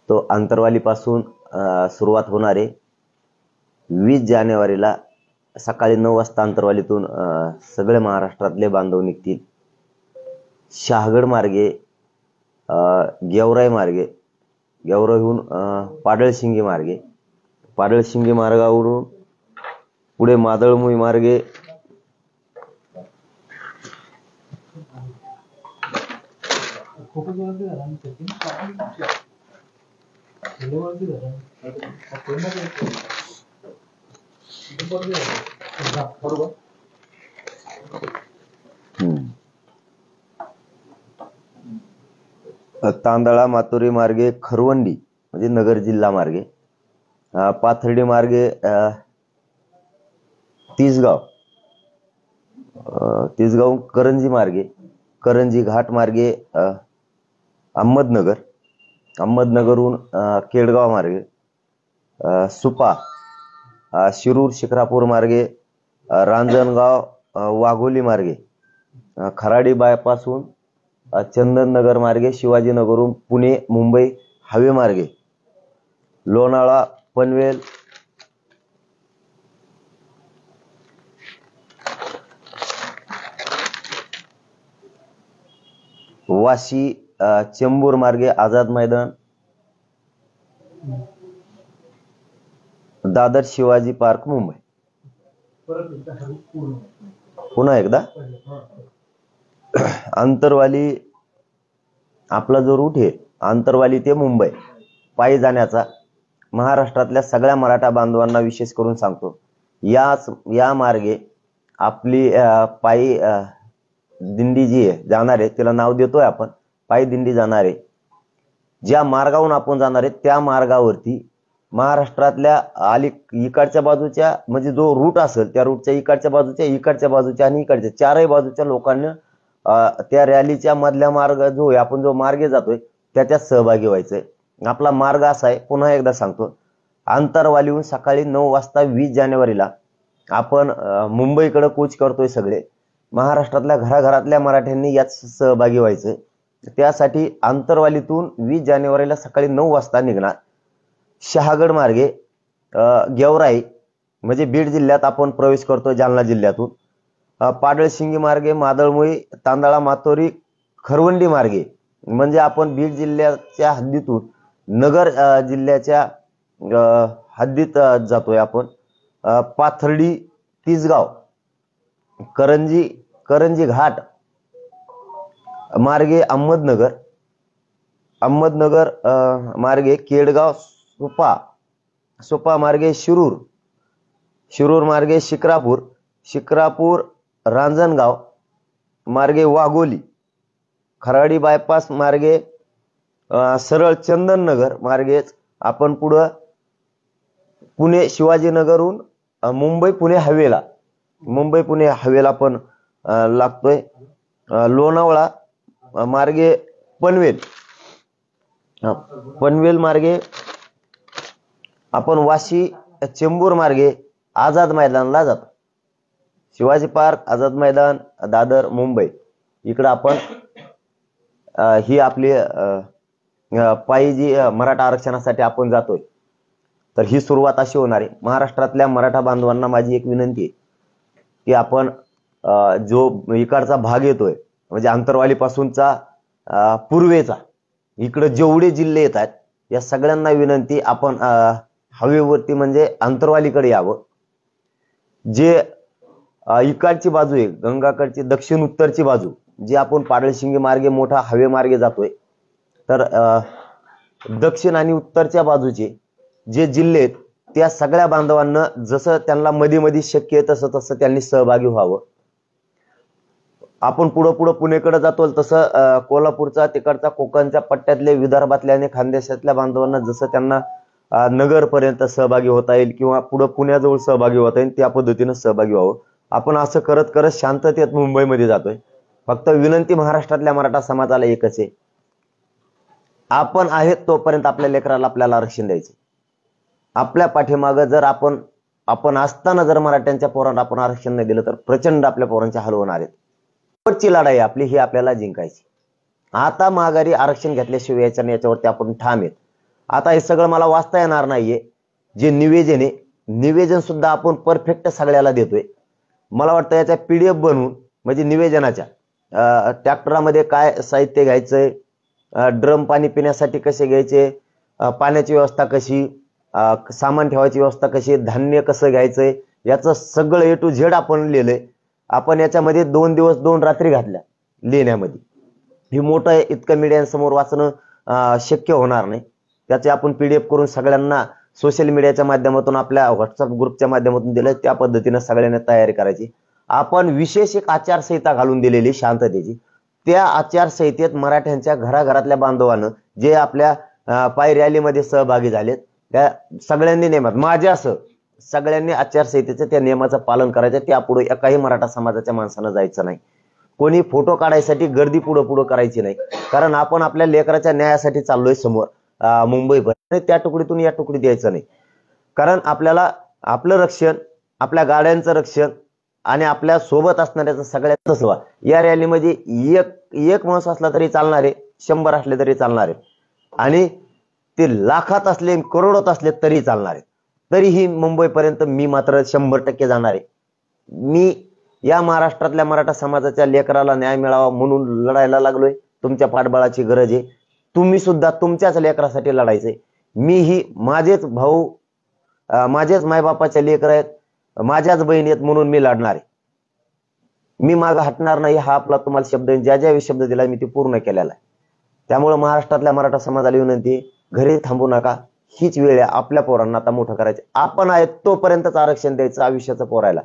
तो आंतरवालीपासून सुरुवात होणार आहे. 20 जानेवारीला सकाळी 9 वाजता आंतरवालीतून सगळे महाराष्ट्रातले बांधव निघतील. शहागड मार्गे, गेवराई मार्गे, गेवराईहून पाडळशिंगी मार्गे, पाडळशिंगी मार्गावरून पुढे मादळमुई मार्गे तांदळा मातोरी मार्गे खरवंडी म्हणजे नगर जिल्हा मार्गे, पाथर्डी मार्गे तिसगाव, तिसगाव करंजी मार्गे, करंजी घाट मार्गे अहमदनगर, अहमदनगरहून केडगाव मार्गे, सुपा, शिरूर शिक्रापूर मार्गे, रांजणगाव वाघोली मार्गे, खराडी बायपासून चंदननगर मार्गे, शिवाजीनगरहून पुणे मुंबई हवे मार्गे, लोणावळा पनवेल, वाशी चेंबूर मार्गे आझाद मैदान, दादर शिवाजी पार्क मुंबई. पुन्हा एकदा आंतरवाली आपला जो रूट आहे आंतरवाली ते मुंबई पायी जाण्याचा महाराष्ट्रातल्या सगळ्या मराठा बांधवांना विशेष करून सांगतो. या मार्गे आपली पायी दिंडी जी आहे जाणार आहे तिला नाव देतोय आपण पायी दिंडी जाणार आहे. ज्या मार्गावरून आपण जाणार आहे त्या मार्गावरती महाराष्ट्रातल्या इकडच्या बाजूच्या म्हणजे जो रूट असेल त्या रूटच्या इकडच्या बाजूच्या आणि इकडच्या चारही बाजूच्या लोकांना त्या रॅलीच्या मधल्या मार्ग जो आहे आपण जो मार्गे जातोय त्याच्यात सहभागी व्हायचंय. आपला मार्ग असा आहे, पुन्हा एकदा सांगतो, आंतरवालीहून सकाळी 9 वाजता 20 जानेवारीला आपण मुंबईकडे कूच करतोय. सगळे महाराष्ट्रातल्या घराघरातल्या मराठ्यांनी यात सहभागी व्हायचंय. त्यासाठी आंतरवालीतून 20 जानेवारीला सकाळी 9 वाजता निघणार. शहागड मार्गे गेवराई म्हणजे बीड जिल्ह्यात आपण प्रवेश करतोय जालना जिल्ह्यातून, पाडळशिंगी मार्गे मादळमुई, तांदळा मातोरी खरवंडी मार्गे म्हणजे आपण बीड जिल्ह्याच्या हद्दीतून नगर जिल्ह्याच्या हद्दीत जातोय आपण. पाथर्डी तिसगाव करंजी घाट मार्गे अहमदनगर, अहमदनगर मार्गे केडगाव, सुपा मार्गे शिरूर मार्गे शिक्रापूर रांजणगाव मार्गे वाघोली, खराडी बायपास मार्गे सरळ चंदननगर मार्गेच आपण पुढं पुणे शिवाजीनगरहून मुंबई पुणे हवेला पण लागतोय. लोणावळा मार्गे पनवेल मार्गे आपण वाशी चेंबूर मार्गे आझाद मैदानला जातो. शिवाजी पार्क, आझाद मैदान, दादर, मुंबई इकडं आपण ही आपली पायी जी मराठा आरक्षणासाठी आपण जातोय तर ही सुरुवात अशी होणार आहे. महाराष्ट्रातल्या मराठा बांधवांना माझी एक विनंती आहे की आपण जो इकडचा भाग येतोय म्हणजे आंतरवाली पासूनचा पूर्वेचा इकडे जेवढे जिल्हे येत आहेत या सगळ्यांना विनंती आपण हवेवरती म्हणजे आंतरवालीकडे यावं. जे इकडची बाजू आहे गंगाकडची दक्षिण उत्तरची बाजू जी आपण पाडळशिंगी मार्गे मोठा हवे मार्गे जातोय तर दक्षिण आणि उत्तरच्या बाजूचे जे जिल्हे आहेत त्या सगळ्या बांधवांना जसं त्यांना मध्ये शक्य आहे तसं त्यांनी सहभागी व्हावं. आपण पुढं पुणेकडे जातो तसं कोल्हापूरचा तिकडचा कोकणच्या पट्ट्यातले विदर्भातल्या आणि खानदेशातल्या बांधवांना जसं त्यांना नगरपर्यंत सहभागी होता येईल किंवा पुढे पुण्याजवळ सहभागी होता येईल त्या पद्धतीने सहभागी व्हावं. आपण असं करत शांततेत मुंबईमध्ये जातोय. फक्त विनंती महाराष्ट्रातल्या मराठा समाजाला एकच आहे, आपण आहेत तोपर्यंत आपल्या लेकराला आपल्याला आरक्षण द्यायचं. आपल्या पाठीमागं जर आपण असताना जर मराठ्यांच्या पोरांना आपण आरक्षण नाही दिलं तर प्रचंड आपल्या पोरांचे हाल होणार आहेत. शेवटची लढाई आपली ही आपल्याला जिंकायची. आता माघारी आरक्षण घेतल्याशिवाय याच्यावरती आपण ठाम आहेत. आता हे सगळं मला वाचता येणार नाहीये. जे निवेदन आहे, निवेदन सुद्धा आपण परफेक्ट सगळ्याला देतोय. मला वाटतं याच्या PDF बनवून, म्हणजे निवेदनाच्या ट्रॅक्टरामध्ये काय साहित्य घ्यायचंय, ड्रम पाणी पिण्यासाठी कसे घ्यायचे, पाण्याची व्यवस्था कशी, सामान ठेवायची व्यवस्था कशी, धान्य कसं घ्यायचंय, याचं सगळं A to Z आपण लिहिलंय. आपण याच्यामध्ये 2 दिवस 2 रात्री घातल्या लिहिण्यामध्ये. ही मोठं आहे, इतकं मीडियांसमोर वाचणं शक्य होणार नाही. त्याचे आपण PDF करून सगळ्यांना सोशल मीडियाच्या माध्यमातून, आपल्या व्हॉट्सअप ग्रुपच्या माध्यमातून दिलं. त्या पद्धतीने सगळ्यांना तयारी करायची. आपण विशेष एक आचारसंहिता घालून दिलेली शांततेची. त्या आचारसंहितेत मराठ्यांच्या घराघरातल्या बांधवांना, जे आपल्या पायी रॅलीमध्ये सहभागी झालेत, त्या सगळ्यांनी नियमात, माझ्यासह सगळ्यांनी आचारसंहितेचं त्या नियमाचं पालन करायचं. त्यापुढे एकाही मराठा समाजाच्या माणसानं जायचं नाही. कोणी फोटो काढायसाठी गर्दी पुढं करायची नाही. कारण आपण आपल्या लेकराच्या न्यायासाठी चाललोय समोर मुंबईपर्यंत. त्या तुकडीतून या तुकडीत यायचं नाही. कारण आपल्याला आपलं रक्षण, आपल्या गाड्यांचं रक्षण आणि आपल्या सोबत असणाऱ्याचं सगळ्यात सेवा. या रॅलीमध्ये एक माणूस असला तरी चालणार आहे, 100 असले तरी चालणार आहे, आणि ते लाखात असले, करोडोत असले तरी चालणार आहे. तरीही मुंबईपर्यंत मी मात्र 100% जाणार आहे. मी या महाराष्ट्रातल्या मराठा समाजाच्या लेकराला न्याय मिळावा म्हणून लढायला लागलोय. तुमच्या पाठबळाची गरज आहे. तुम्ही सुद्धा तुमच्याच लेकरासाठी लढायचंय. मीही माझेच भाऊ, माझेच मायबापाच्या लेकर आहेत, माझ्याच बहिणी आहेत म्हणून मी लढणार आहे. मी मागं हटणार नाही. हा आपला तुम्हाला शब्द, ज्या ज्या शब्द दिला मी ते पूर्ण केलेला आहे. त्यामुळे महाराष्ट्रातल्या मराठा समाजाला विनंती, घरी थांबू नका. हीच वेळ आहे आपल्या पोरांना आता मोठं करायचं. आपण आहेत तोपर्यंतच आरक्षण द्यायचं आयुष्याचं पोरायला.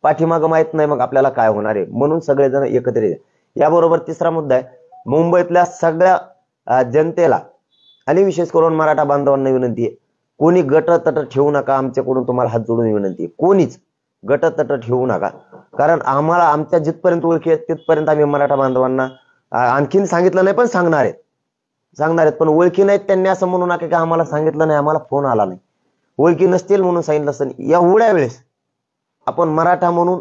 पाठीमागं माहित नाही मग आपल्याला काय होणार आहे. म्हणून सगळेजण एकत्रित आहे. याबरोबर तिसरा मुद्दा आहे, मुंबईतल्या सगळ्या जनतेला आणि विशेष करून मराठा बांधवांना विनंती आहे, कोणी गटतट ठेवू नका. आमच्याकडून तुम्हाला हात जोडून विनंती आहे, कोणीच गटतट ठेवू नका. कारण आम्हाला आमच्या जिथपर्यंत ओळखी आहेत तिथपर्यंत आम्ही मराठा बांधवांना आणखीन सांगितलं नाही, पण सांगणार आहेत. पण ओळखी नाहीत त्यांनी असं म्हणू नका की आम्हाला सांगितलं नाही, आम्हाला फोन आला नाही. ओळखी नसतील म्हणून सांगितलं असतं. एवढ्या वेळेस आपण मराठा म्हणून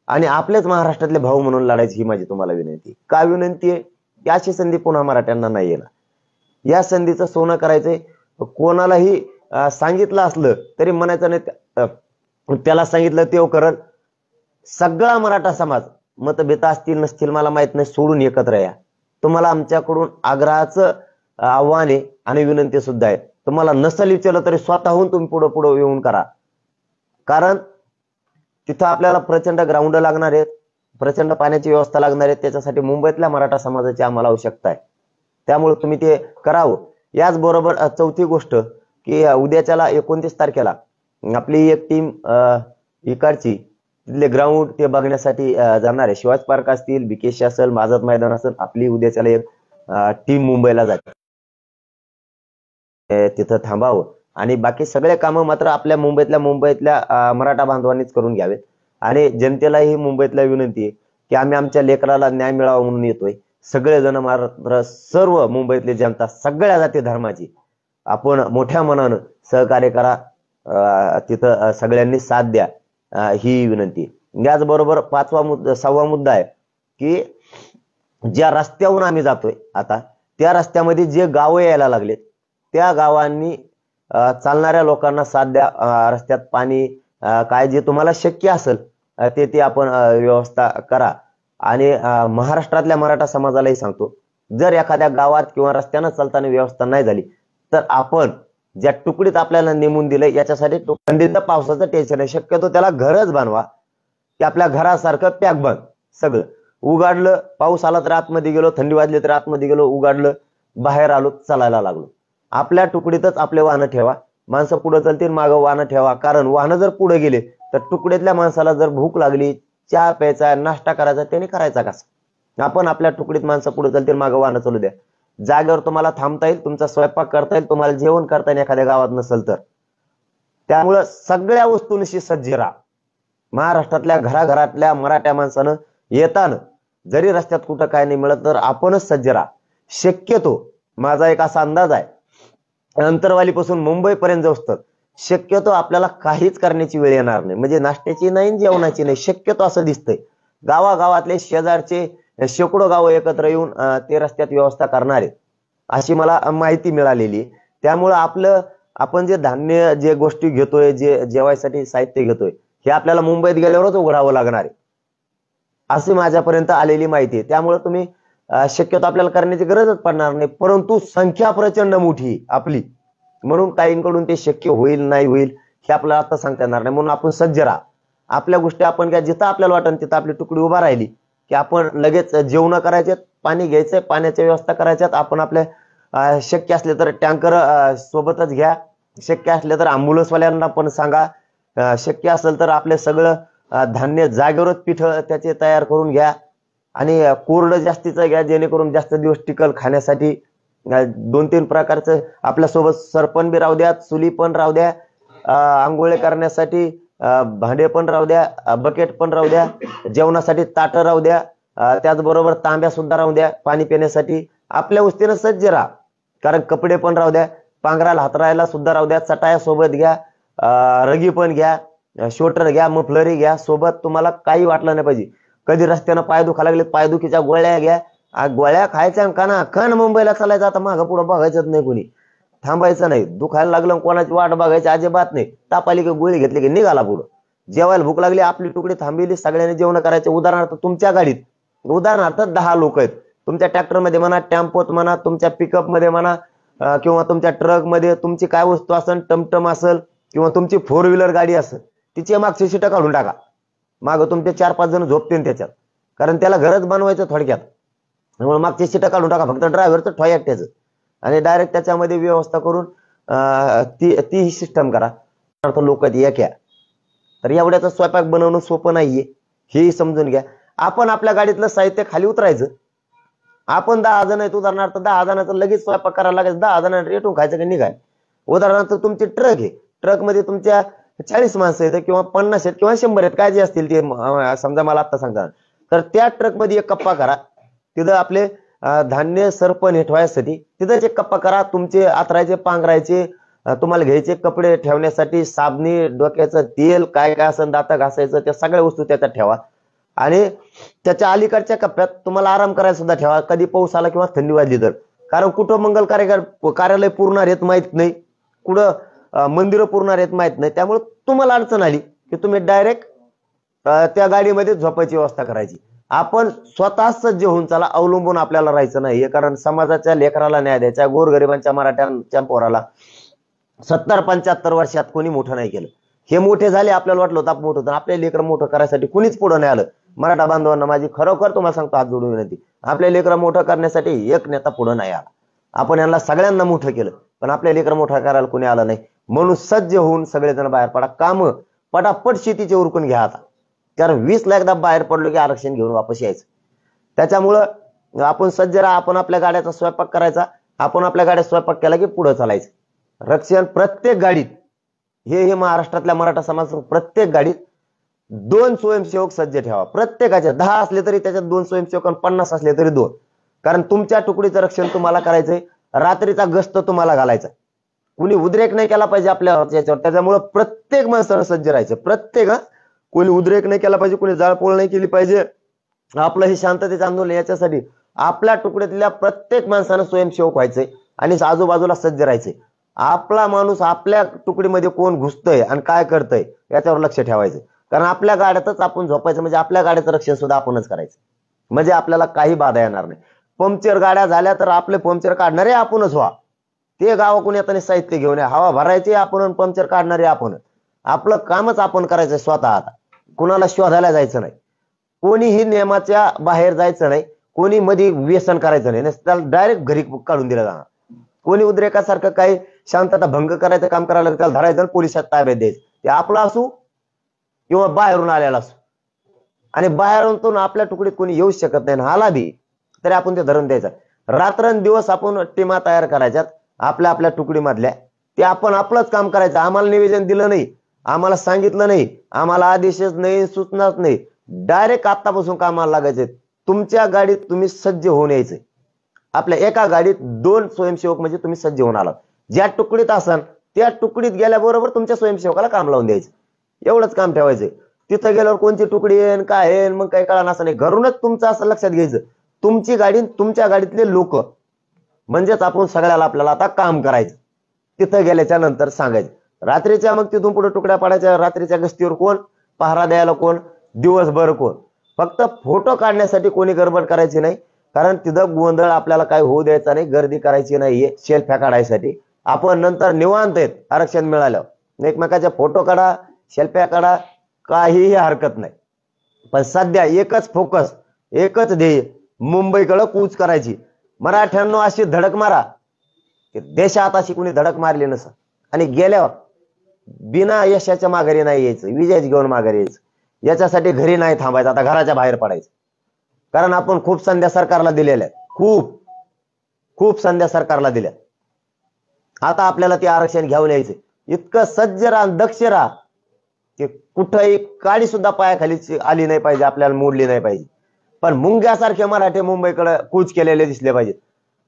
आणि आपलेच महाराष्ट्रातले भाऊ म्हणून लढायची, ही माझी तुम्हाला विनंती. का विनंती आहे? याची संधी पुन्हा मराठ्यांना नाही येणार. या संधीचं सोनं करायचंय. कोणालाही सांगितलं असलं तरी म्हणायचं नाही त्याला सांगितलं तेव करल. सगळा मराठा समाज, मतभेद असतील नसतील मला माहित नाही, सोडून एकत्र या. तुम्हाला आमच्याकडून आग्रहाचं आव्हान आहे आणि विनंती सुद्धा आहे. तुम्हाला नसल विचारलं तरी स्वतःहून तुम्ही पुढे येऊन करा. कारण तिथं आपल्याला प्रचंड ग्राउंड लागणार आहेत, प्रचंड पाण्याची व्यवस्था लागणार आहे. त्याच्यासाठी मुंबईतल्या मराठा समाजाची आम्हाला आवश्यकता आहे. त्यामुळे तुम्ही ते करावं. याचबरोबर चौथी गोष्ट की उद्याच्याला 29 तारखेला आपली एक टीम इकडची तिथले ग्राउंड ते बघण्यासाठी जाणार आहे. शिवाजी पार्क असतील, BKC असेल, माझाच मैदान असेल, आपली उद्याच्याला एक टीम मुंबईला जाते. तिथं थांबावं आणि बाकी सगळे कामं मात्र आपल्या मुंबईतल्या मराठा बांधवांनीच करून घ्यावेत. आणि जनतेलाही मुंबईतल्या विनंती आहे की आम्ही आमच्या लेकराला न्याय मिळावा म्हणून येतोय. सगळेजण मात्र सर्व मुंबईतली जनता, सगळ्या जाती धर्माची आपण मोठ्या मनानं सहकार्य करा. तिथं सगळ्यांनी साथ द्या, ही विनंती. याचबरोबर 6वा मुद्दा आहे की ज्या रस्त्यावरून आम्ही जातोय आता, त्या रस्त्यामध्ये जे गावं यायला लागलेत त्या गावांनी चालणाऱ्या लोकांना साथ द्या. रस्त्यात पाणी काय जे तुम्हाला शक्य असेल ते आपण व्यवस्था करा. आणि महाराष्ट्रातल्या मराठा समाजालाही सांगतो, जर एखाद्या गावात किंवा रस्त्यानं चालताना व्यवस्था नाही झाली तर आपण ज्या तुकडीत आपल्याला नेमून दिलंय याच्यासाठी थंडीचं पावसाचं टेन्शन आहे. शक्यतो त्याला घरच बनवा की आपल्या घरासारखं पॅक बंद. सगळं उघडलं, पाऊस आला तर आतमध्ये गेलो, थंडी वाजली तर आतमध्ये गेलो, उघडलं, बाहेर आलो, चालायला लागलो. आपल्या तुकडीतच आपले वाहनं ठेवा. माणसं पुढे चालतील, मागं वाहनं ठेवा. कारण वाहनं जर पुढे गेले तर तुकडीतल्या माणसाला जर भूक लागली, चहा प्यायचा, नाश्ता करायचा, त्याने करायचा कसा? आपण आपल्या तुकडीत माणसं पुढे चालतील, मागं वाहनं चालू द्या. जागेवर तुम्हाला थांबता येईल, तुमचा स्वयंपाक करता येईल, तुम्हाला जेवण करता येईल एखाद्या गावात नसेल तर. त्यामुळं सगळ्या वस्तूंशी सज्ज राहा. महाराष्ट्रातल्या घराघरातल्या मराठा माणसानं येताना जरी रस्त्यात कुठं काय नाही मिळत तर आपणच सज्ज राहा. शक्यतो माझा एक असा अंदाज आहे, अंतरवालीपासून मुंबईपर्यंत जाऊस्तर शक्यतो आपल्याला काहीच करण्याची वेळ येणार नाही. म्हणजे नाश्त्याची नाही, जेवणाची नाही. शक्यतो असं दिसतंय गावागावातले शेजारचे शेकडो गावं एकत्र येऊन ते रस्त्यात व्यवस्था करणार आहेत, अशी मला माहिती मिळालेली. त्यामुळं आपण जे धान्य जे गोष्टी घेतोय, जे जेवायसाठी साहित्य घेतोय, हे आपल्याला मुंबईत गेल्यावरच उघडावं लागणार आहे, अशी माझ्यापर्यंत आलेली माहिती आहे. त्यामुळे तुम्ही शक्यतो आपल्याला करण्याची गरजच पडणार नाही. परंतु संख्या प्रचंड मोठी आपली, म्हणून काहींकडून ते शक्य होईल नाही होईल हे आपल्याला आता सांगता येणार नाही. म्हणून आपण सज्ज राहा. आपल्या गोष्टी आपण घ्या, जिथं आपल्याला वाटेल तिथं आपली तुकडी उभा राहिली की आपण लगेच जेवण करायचे, पाणी घ्यायचंय, पाण्याची व्यवस्था करायच्यात. आपण आपल्या शक्य असले तर टँकर सोबतच घ्या, शक्य असले तर अँब्युलन्सवाल्यांना पण सांगा, शक्य असेल तर आपले सगळं धान्य जागेवरच पीठ त्याचे तयार करून घ्या आणि कोरडं जास्तीचं घ्या, जेणेकरून जास्त दिवस टिकल खाण्यासाठी. 2-3 प्रकारचं आपल्यासोबत सरपण बी राहू द्या, चुली पण राहू द्या, आंघोळे करण्यासाठी भांडे पण राहू द्या, बकेट पण राहू द्या, जेवणासाठी ताटं राहू द्या, त्याचबरोबर तांब्या सुद्धा राहू द्या पाणी पिण्यासाठी. आपल्या वस्तीनं सज्ज राहा. कारण कपडे पण राहू द्या, पांघराला हातरायला सुद्धा राहू द्या, चटाया सोबत घ्या, रगी पण घ्या, शोटर घ्या, मफलरी घ्या सोबत. तुम्हाला काही वाटलं नाही पाहिजे. कधी रस्त्यानं पाय दुखा लागले, पायदुखीच्या गोळ्या घ्या. गोळ्या खायच्या कण मुंबईला चालायचं, आता मागं पुढं बघायचंच नाही, कोणी थांबायचं नाही. दुखायला लागलं कोणाची वाट बघायची अजिबात नाही. ताप आली की गोळी घेतली की निघाला पुढं. जेवायला भूक लागली, आपली तुकडी थांबली, सगळ्यांनी जेवण करायचे. उदाहरणार्थ तुमच्या गाडीत 10 लोक आहेत, तुमच्या ट्रॅक्टरमध्ये म्हणा, टेम्पोत म्हणा, तुमच्या पिकअप मध्ये म्हणा, किंवा तुमच्या ट्रक मध्ये तुमची काय वस्तू असेल, टमटम असेल किंवा तुमची 4 व्हीलर गाडी असेल, तिची मागची सीट काढून टाका. मागं तुमचे 4-5 जण झोपतील त्याच्यात, कारण त्याला घरच बनवायचं थोडक्यात. त्यामुळे मागची सीट काढून टाका, फक्त ड्रायव्हरचं ठोय एकट्याचं, आणि डायरेक्ट त्याच्यामध्ये व्यवस्था करून ती सिस्टम करा. लोक एक या तर एवढ्याचा स्वयंपाक बनवणं सोपं नाहीये, हेही समजून घ्या. आपण आपल्या गाडीतलं साहित्य खाली उतरायचं. आपण 10 जण आहेत, उदाहरणार्थ 10 जणांचं लगेच स्वयंपाक करायला लागेल, 10 जणांना रेटून खायचं की निघाय. उदाहरणार्थ तुमची ट्रक आहे, ट्रकमध्ये तुमच्या 40 माणसं आहेत किंवा 50 आहेत किंवा 100 आहेत, काय जे असतील ते समजा मला आता सांगा. तर त्या ट्रकमध्ये एक कप्पा करा, तिथं आपले धान्य सरपण हे ठेवायसाठी तिथंच एक कप्पा करा. तुमचे आथरायचे, पांघरायचे, तुम्हाला घ्यायचे कपडे ठेवण्यासाठी, साबणी, डोक्याचं तेल, काय काय असेल, दात घासायचं, त्या सगळ्या वस्तू त्याच्यात ठेवा. आणि त्याच्या अलीकडच्या कप्प्यात तुम्हाला आराम करायला सुद्धा ठेवा, कधी पाऊस आला किंवा थंडी वाजली तर. कारण कुठं मंगल कार्यालय पुरणार आहेत माहित नाही, कुठं मंदिरं पुरणार आहेत माहित नाही. त्यामुळे तुम्हाला अडचण आली की तुम्ही डायरेक्ट त्या गाडीमध्ये झोपायची व्यवस्था करायची. आपण स्वतः सज्ज होऊन चला, अवलंबून आपल्याला राहायचं नाहीये. कारण समाजाच्या लेकराला न्याय द्यायचा, गोरगरिबांच्या मराठ्यांच्या पोराला 70-75 वर्षात कोणी मोठं नाही केलं. हे मोठे झाले, आपल्याला वाटलं होतं आपण मोठं होतं, आपले लेकर मोठं करायसाठी कुणीच पुढं नाही आलं. मराठा बांधवांना माझी खरोखर तुम्हाला सांगतो, हात जोडून विनंती, आपल्या लेकरं मोठं करण्यासाठी एक नेता पुढं नाही आला. आपण यांना सगळ्यांना मोठं केलं, पण आपल्या लेकरं मोठं करायला कोणी आलं नाही. म्हणून सज्ज होऊन सगळेजण बाहेर पडा. काम पटापट शेतीचे उरकून घ्या आता, कारण 20 ला एकदा बाहेर पडलो की आरक्षण घेऊन वापस यायचं. त्याच्यामुळं आपण सज्ज राहा. आपण आपल्या गाड्याचा स्वयंपाक करायचा, आपण आपल्या गाड्यात स्वयंपाक केला की पुढे चालायचं. रक्षण प्रत्येक गाडीत, हे महाराष्ट्रातल्या मराठा समाज प्रत्येक गाडीत 2 स्वयंसेवक सज्ज ठेवा. प्रत्येकाच्या 10 असले तरी त्याच्यात 2 स्वयंसेवक, 50 असले तरी 2. कारण तुमच्या तुकडीचं रक्षण तुम्हाला करायचंय, रात्रीचा गस्त तुम्हाला घालायचा, कुणी उद्रेक नाही केला पाहिजे आपल्या याच्यावर. त्याच्यामुळे प्रत्येक माणसानं सज्ज राहायचं. प्रत्येक कोणी उद्रेक नाही केला पाहिजे, कोणी जाळपोळ नाही केली पाहिजे. आपलं हे शांततेचं आंदोलन याच्यासाठी आपल्या तुकडीतल्या प्रत्येक माणसानं स्वयंसेवक व्हायचंय आणि आजूबाजूला सज्ज राहायचंय. आपला माणूस आपल्या तुकडीमध्ये कोण घुसतोय आणि काय करतंय याच्यावर लक्ष ठेवायचं. कारण आपल्या गाड्यातच आपण झोपायचं, म्हणजे आपल्या गाड्याचं रक्षण सुद्धा आपणच करायचं, म्हणजे आपल्याला काही बाधा येणार नाही. पंक्चर गाड्या झाल्या तर आपले पंक्चर काढणारे आपणच व्हा. ते गावाकडून येताना साहित्य घेऊन या, हवा भरायची आपण, पंक्चर काढणारे आपण. आपलं कामच आपण करायचं स्वतः. आता कुणाला शोधायला जायचं नाही, कोणीही नियमाच्या बाहेर जायचं नाही, कोणी मध्ये व्यसन करायचं नाही, त्याला डायरेक्ट घरी काढून दिलं जाणार. कोणी उद्रेकासारखं काही शांतता भंग करायचं काम करायला त्याला धरायचं, पोलिसात ताब्यात द्यायचं. ते आपलं असू किंवा बाहेरून आलेला असू. आणि बाहेरून आपल्या तुकडीत कोणी येऊ शकत नाही, आला बी तरी आपण ते धरून द्यायचं. रात्रंदिवस आपण टीमा तयार करायच्यात आपल्या आपल्या तुकडीमधल्या, ते आपण आपलंच काम करायचं. आम्हाला निवेदन दिलं नाही, आम्हाला सांगितलं नाही, आम्हाला आदेशच नाही, सूचनाच नाही, डायरेक्ट आतापासून कामाला लागायचे. तुमच्या गाडीत तुम्ही सज्ज होऊन यायचे. आपल्या एका गाडीत 2 स्वयंसेवक म्हणजे तुम्ही सज्ज होऊन आलात. ज्या तुकडीत असाल त्या तुकडीत गेल्याबरोबर तुमच्या स्वयंसेवकाला काम लावून द्यायचं, एवढंच काम ठेवायचं. तिथं गेल्यावर कोणती तुकडी येईन काय येईन मग काही कळणार असं नाही. घरूनच तुमचं असं लक्षात घ्यायचं, तुमची गाडी, तुमच्या गाडीतले लोक, म्हणजेच आपण सगळ्याला आपल्याला आता काम करायचं. तिथं गेल्याच्या नंतर सांगायचं। रात्रीच्या मग तिथून पुढे तुकड्या पाडायच्या, रात्रीच्या गस्तीवर कोण, पहारा द्यायला कोण, दिवसभर कोण। फक्त फोटो काढण्यासाठी कोणी गडबड करायची नाही, कारण तिथं गोंधळ आपल्याला काय होऊ द्यायचा नाही, गर्दी करायची नाहीये सेल्फ्या काढायसाठी। आपण नंतर निवांत आहेत आरक्षण मिळाल्यावर एकमेकाचे फोटो काढा, सेल्फ्या काढा, काहीही हरकत नाही। पण सध्या एकच फोकस, एकच ध्येय, मुंबईकडे कूच करायची। मराठ्यांनो अशी धडक मारा की देशात अशी कोणी धडक मारली नसं, आणि गेल्यावर बिना यशाच्या माघारी नाही यायचं, विजयच घेऊन माघारी यायचं। याच्यासाठी घरी नाही थांबायचं, आता घराच्या बाहेर पडायचं। कारण आपण खूप संध्या सरकारला दिलेल्या आहेत, खूप खूप संध्या सरकारला दिल्या। आता आपल्याला ते आरक्षण घेऊन यायचं। इतकं सज्ज राहा, दक्ष राहा की कुठेही काडी सुद्धा पायाखाली आली नाही पाहिजे, आपल्याला मोडली नाही पाहिजे। पण मुंग्यासारखे मराठे मुंबईकडे कूच केलेले दिसले पाहिजेत,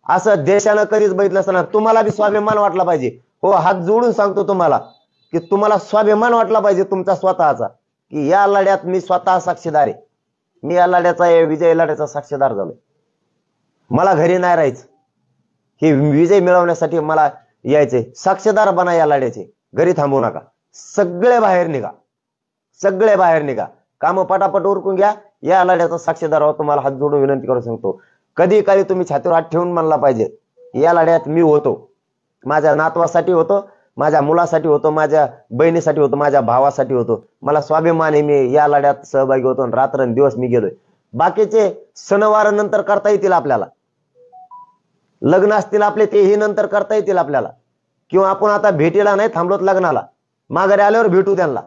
असं देशानं कधीच बघितलं असताना तुम्हाला बी स्वाभिमान वाटला पाहिजे। हो, हात जोडून सांगतो तुम्हाला की तुम्हाला स्वाभिमान वाटला पाहिजे तुमचा स्वतःचा, की या लढ्यात मी स्वतः साक्षीदार आहे, मी या लढ्याचा, विजय लढ्याचा साक्षीदार झालोय। मला घरी नाही राहायचं, हे विजय मिळवण्यासाठी मला यायचे। साक्षीदार बना या लढ्याचे, घरी थांबू नका, सगळे बाहेर निघा, सगळे बाहेर निघा, काम पटापट उरकून घ्या, या लढ्याचा साक्षीदार व्हा। तुम्हाला हात जोडून विनंती करू सांगतो, कधी काळी तुम्ही छातीवर हात ठेवून म्हणला पाहिजे, या लढ्यात मी होतो, माझ्या नातवासाठी होतो, माझ्या मुलासाठी होतो, माझ्या बहिणीसाठी होतो, माझ्या भावासाठी होतो। मला स्वाभिमान आहे, मी या लढ्यात सहभागी होतो, रात्रंदिवस मी गेलोय। बाकीचे सणवार नंतर करता येतील आपल्याला, लग्न असतील आपले तेही नंतर करता येतील आपल्याला, किंवा आपण आता भेटीला नाही थांबलोत लग्नाला, माघारी आल्यावर भेटू त्यांना।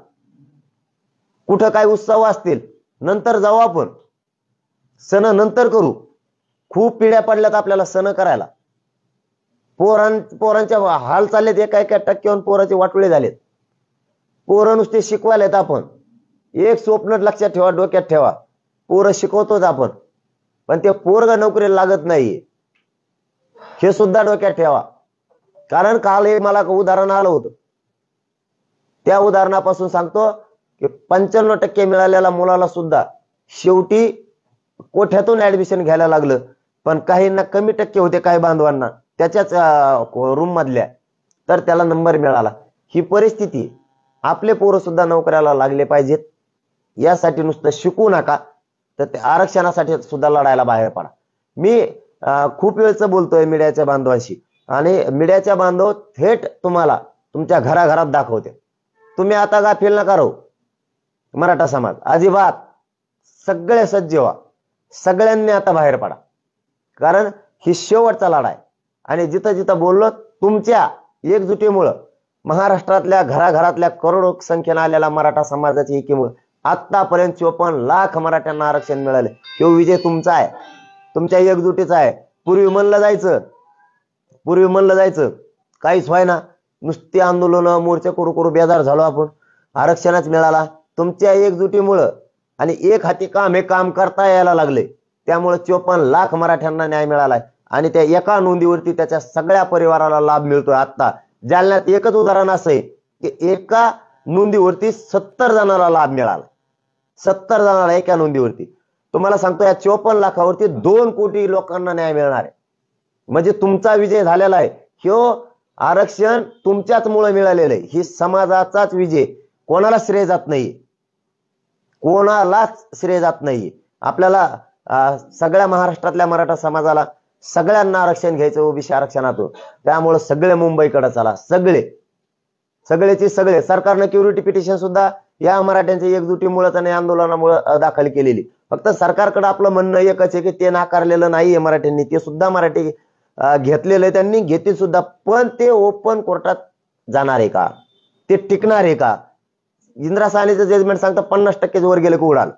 कुठं काय उत्सव असतील नंतर जाऊ आपण, सण नंतर करू। खूप पिढ्या पडल्यात आपल्याला सण करायला, पोरांच्या हाल चाललेत, एका टक्क्यावर पोराचे वाटोळे झालेत। पोरं नुसते शिकवायलेत आपण, एक स्वप्न लक्षात ठेवा, डोक्यात ठेवा, पोरं शिकवतोच आपण, पण ते पोरग नोकरीला लागत नाहीये, हे सुद्धा डोक्यात ठेवा। कारण काल एक मला उदाहरण आलं होतं, त्या उदाहरणापासून सांगतो की 95% मिळालेल्या मुलाला सुद्धा शेवटी कोठ्यातून ऍडमिशन घ्यायला लागलं, पण काहींना कमी टक्के होते, काही बांधवांना त्याच्याच रूम मधल्या, तर त्याला नंबर मिळाला। ही परिस्थिती, आपले पोरं सुद्धा नोकऱ्याला लागले पाहिजेत, यासाठी नुसतं शिकू नका, तर ते आरक्षणासाठी सुद्धा लढायला बाहेर पडा। मी खूप वेळचं बोलतोय मीडियाच्या बांधवांशी, आणि मीडियाच्या बांधव थेट तुम्हाला तुमच्या घराघरात दाखवते। तुम्ही आता गाफील नका राहू, मराठा समाज अजिबात, सगळे सज्ज व्हा, सगळ्यांनी आता बाहेर पडा, कारण ही शेवटचा लढा आहे। आणि जिथं जिथं बोललो, तुमच्या एकजुटीमुळं, महाराष्ट्रातल्या घराघरातल्या करोडो संख्येने आलेल्या मराठा समाजाची एकीमुळे आतापर्यंत 54 लाख मराठ्यांना आरक्षण मिळाले। तो विजय तुमचा आहे, तुमच्या एकजुटीचा आहे। पूर्वी म्हणलं जायचं काहीच व्हायना, नुसते आंदोलन मोर्चे करू करू बेजार झालो आपण, आरक्षणच मिळाला तुमच्या एकजुटीमुळं, आणि एक हाती काम हे काम करता यायला लागले, त्यामुळे 54 लाख मराठ्यांना न्याय मिळालाय। आणि त्या एका नोंदीवरती त्याच्या सगळ्या परिवाराला लाभ मिळतोय। आता जालन्यात एकच उदाहरण असं आहे की एका नोंदीवरती 70 जणांना लाभ मिळाला, 70 जणांना एका नोंदीवरती। तुम्हाला सांगतो, या 54 लाखावरती 2 कोटी लोकांना न्याय मिळणार आहे, म्हणजे तुमचा विजय झालेला आहे। ह्यो आरक्षण तुमच्याच मुळे मिळालेलं आहे, ही समाजाचाच विजय, कोणाला श्रेय जात नाही, कोणालाच श्रेय जात नाही। आपल्याला सगळ्या महाराष्ट्रातल्या मराठा समाजाला सगळ्यांना आरक्षण घ्यायचं ओबीसी आरक्षणातून, त्यामुळे सगळे मुंबईकडे चला, सगळेची सगळे। सरकारने क्युरिटी पिटिशन सुद्धा या मराठ्यांच्या एकजुटीमुळे आणि आंदोलनामुळे दाखल केलेली। फक्त सरकारकडे आपलं म्हणणं एकच आहे की ते नाकारलेलं नाहीये मराठ्यांनी, ते सुद्धा मराठी घेतलेलं आहे, त्यांनी घेतली सुद्धा, पण ते ओपन कोर्टात जाणार आहे का, ते टिकणार आहे का? इंदिरा साहनीचं जजमेंट सांगतं 50% वर गेलं की उडाल।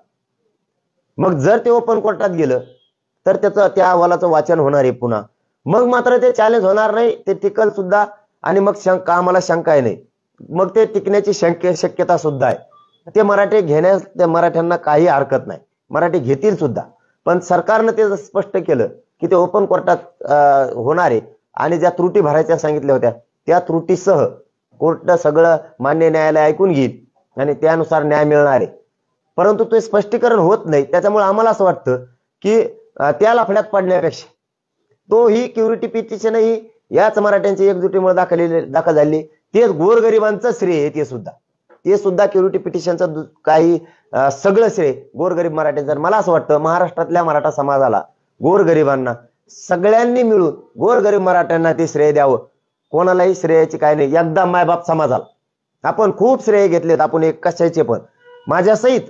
मग जर ते ओपन कोर्टात गेलं तर त्याचं, त्या अहवालाचं वाचन होणार आहे पुन्हा, मग मात्र ते चॅलेंज होणार नाही, ते टिकल सुद्धा, आणि मग आम्हाला शंका आहे नाही, मग ते टिकण्याची शक्यता सुद्धा आहे। ते मराठी घेण्यास त्या मराठ्यांना काही हरकत नाही, मराठी घेतील सुद्धा, पण सरकारनं ते स्पष्ट केलं की ते ओपन कोर्टात होणार आहे, आणि ज्या त्रुटी भरायच्या सांगितल्या होत्या त्या त्रुटीसह कोर्ट सगळं मान्य न्यायालय ऐकून घेईल आणि त्यानुसार न्याय मिळणार आहे। परंतु ते स्पष्टीकरण होत नाही, त्याच्यामुळे आम्हाला असं वाटतं की त्या लफड्यात पडण्यापेक्षा तो ही क्युरिटी पिटिशन ही याच मराठ्यांची एकजुटीमुळे दाखल झाली. तेच गोरगरिबांचं श्रेय आहे. ते सुद्धा क्युरिटी पिटिशनचं काही सगळं श्रेय गोरगरीब मराठ्यांचं. मला असं वाटतं महाराष्ट्रातल्या मराठा समाजाला, गोरगरिबांना सगळ्यांनी मिळून गोरगरीब मराठ्यांना ते श्रेय द्यावं. कोणालाही श्रेयाची काय नाही. एकदा मायबाप समाजाला आपण खूप श्रेय घेतलेत, आपण एक कशाचे पण माझ्या सहित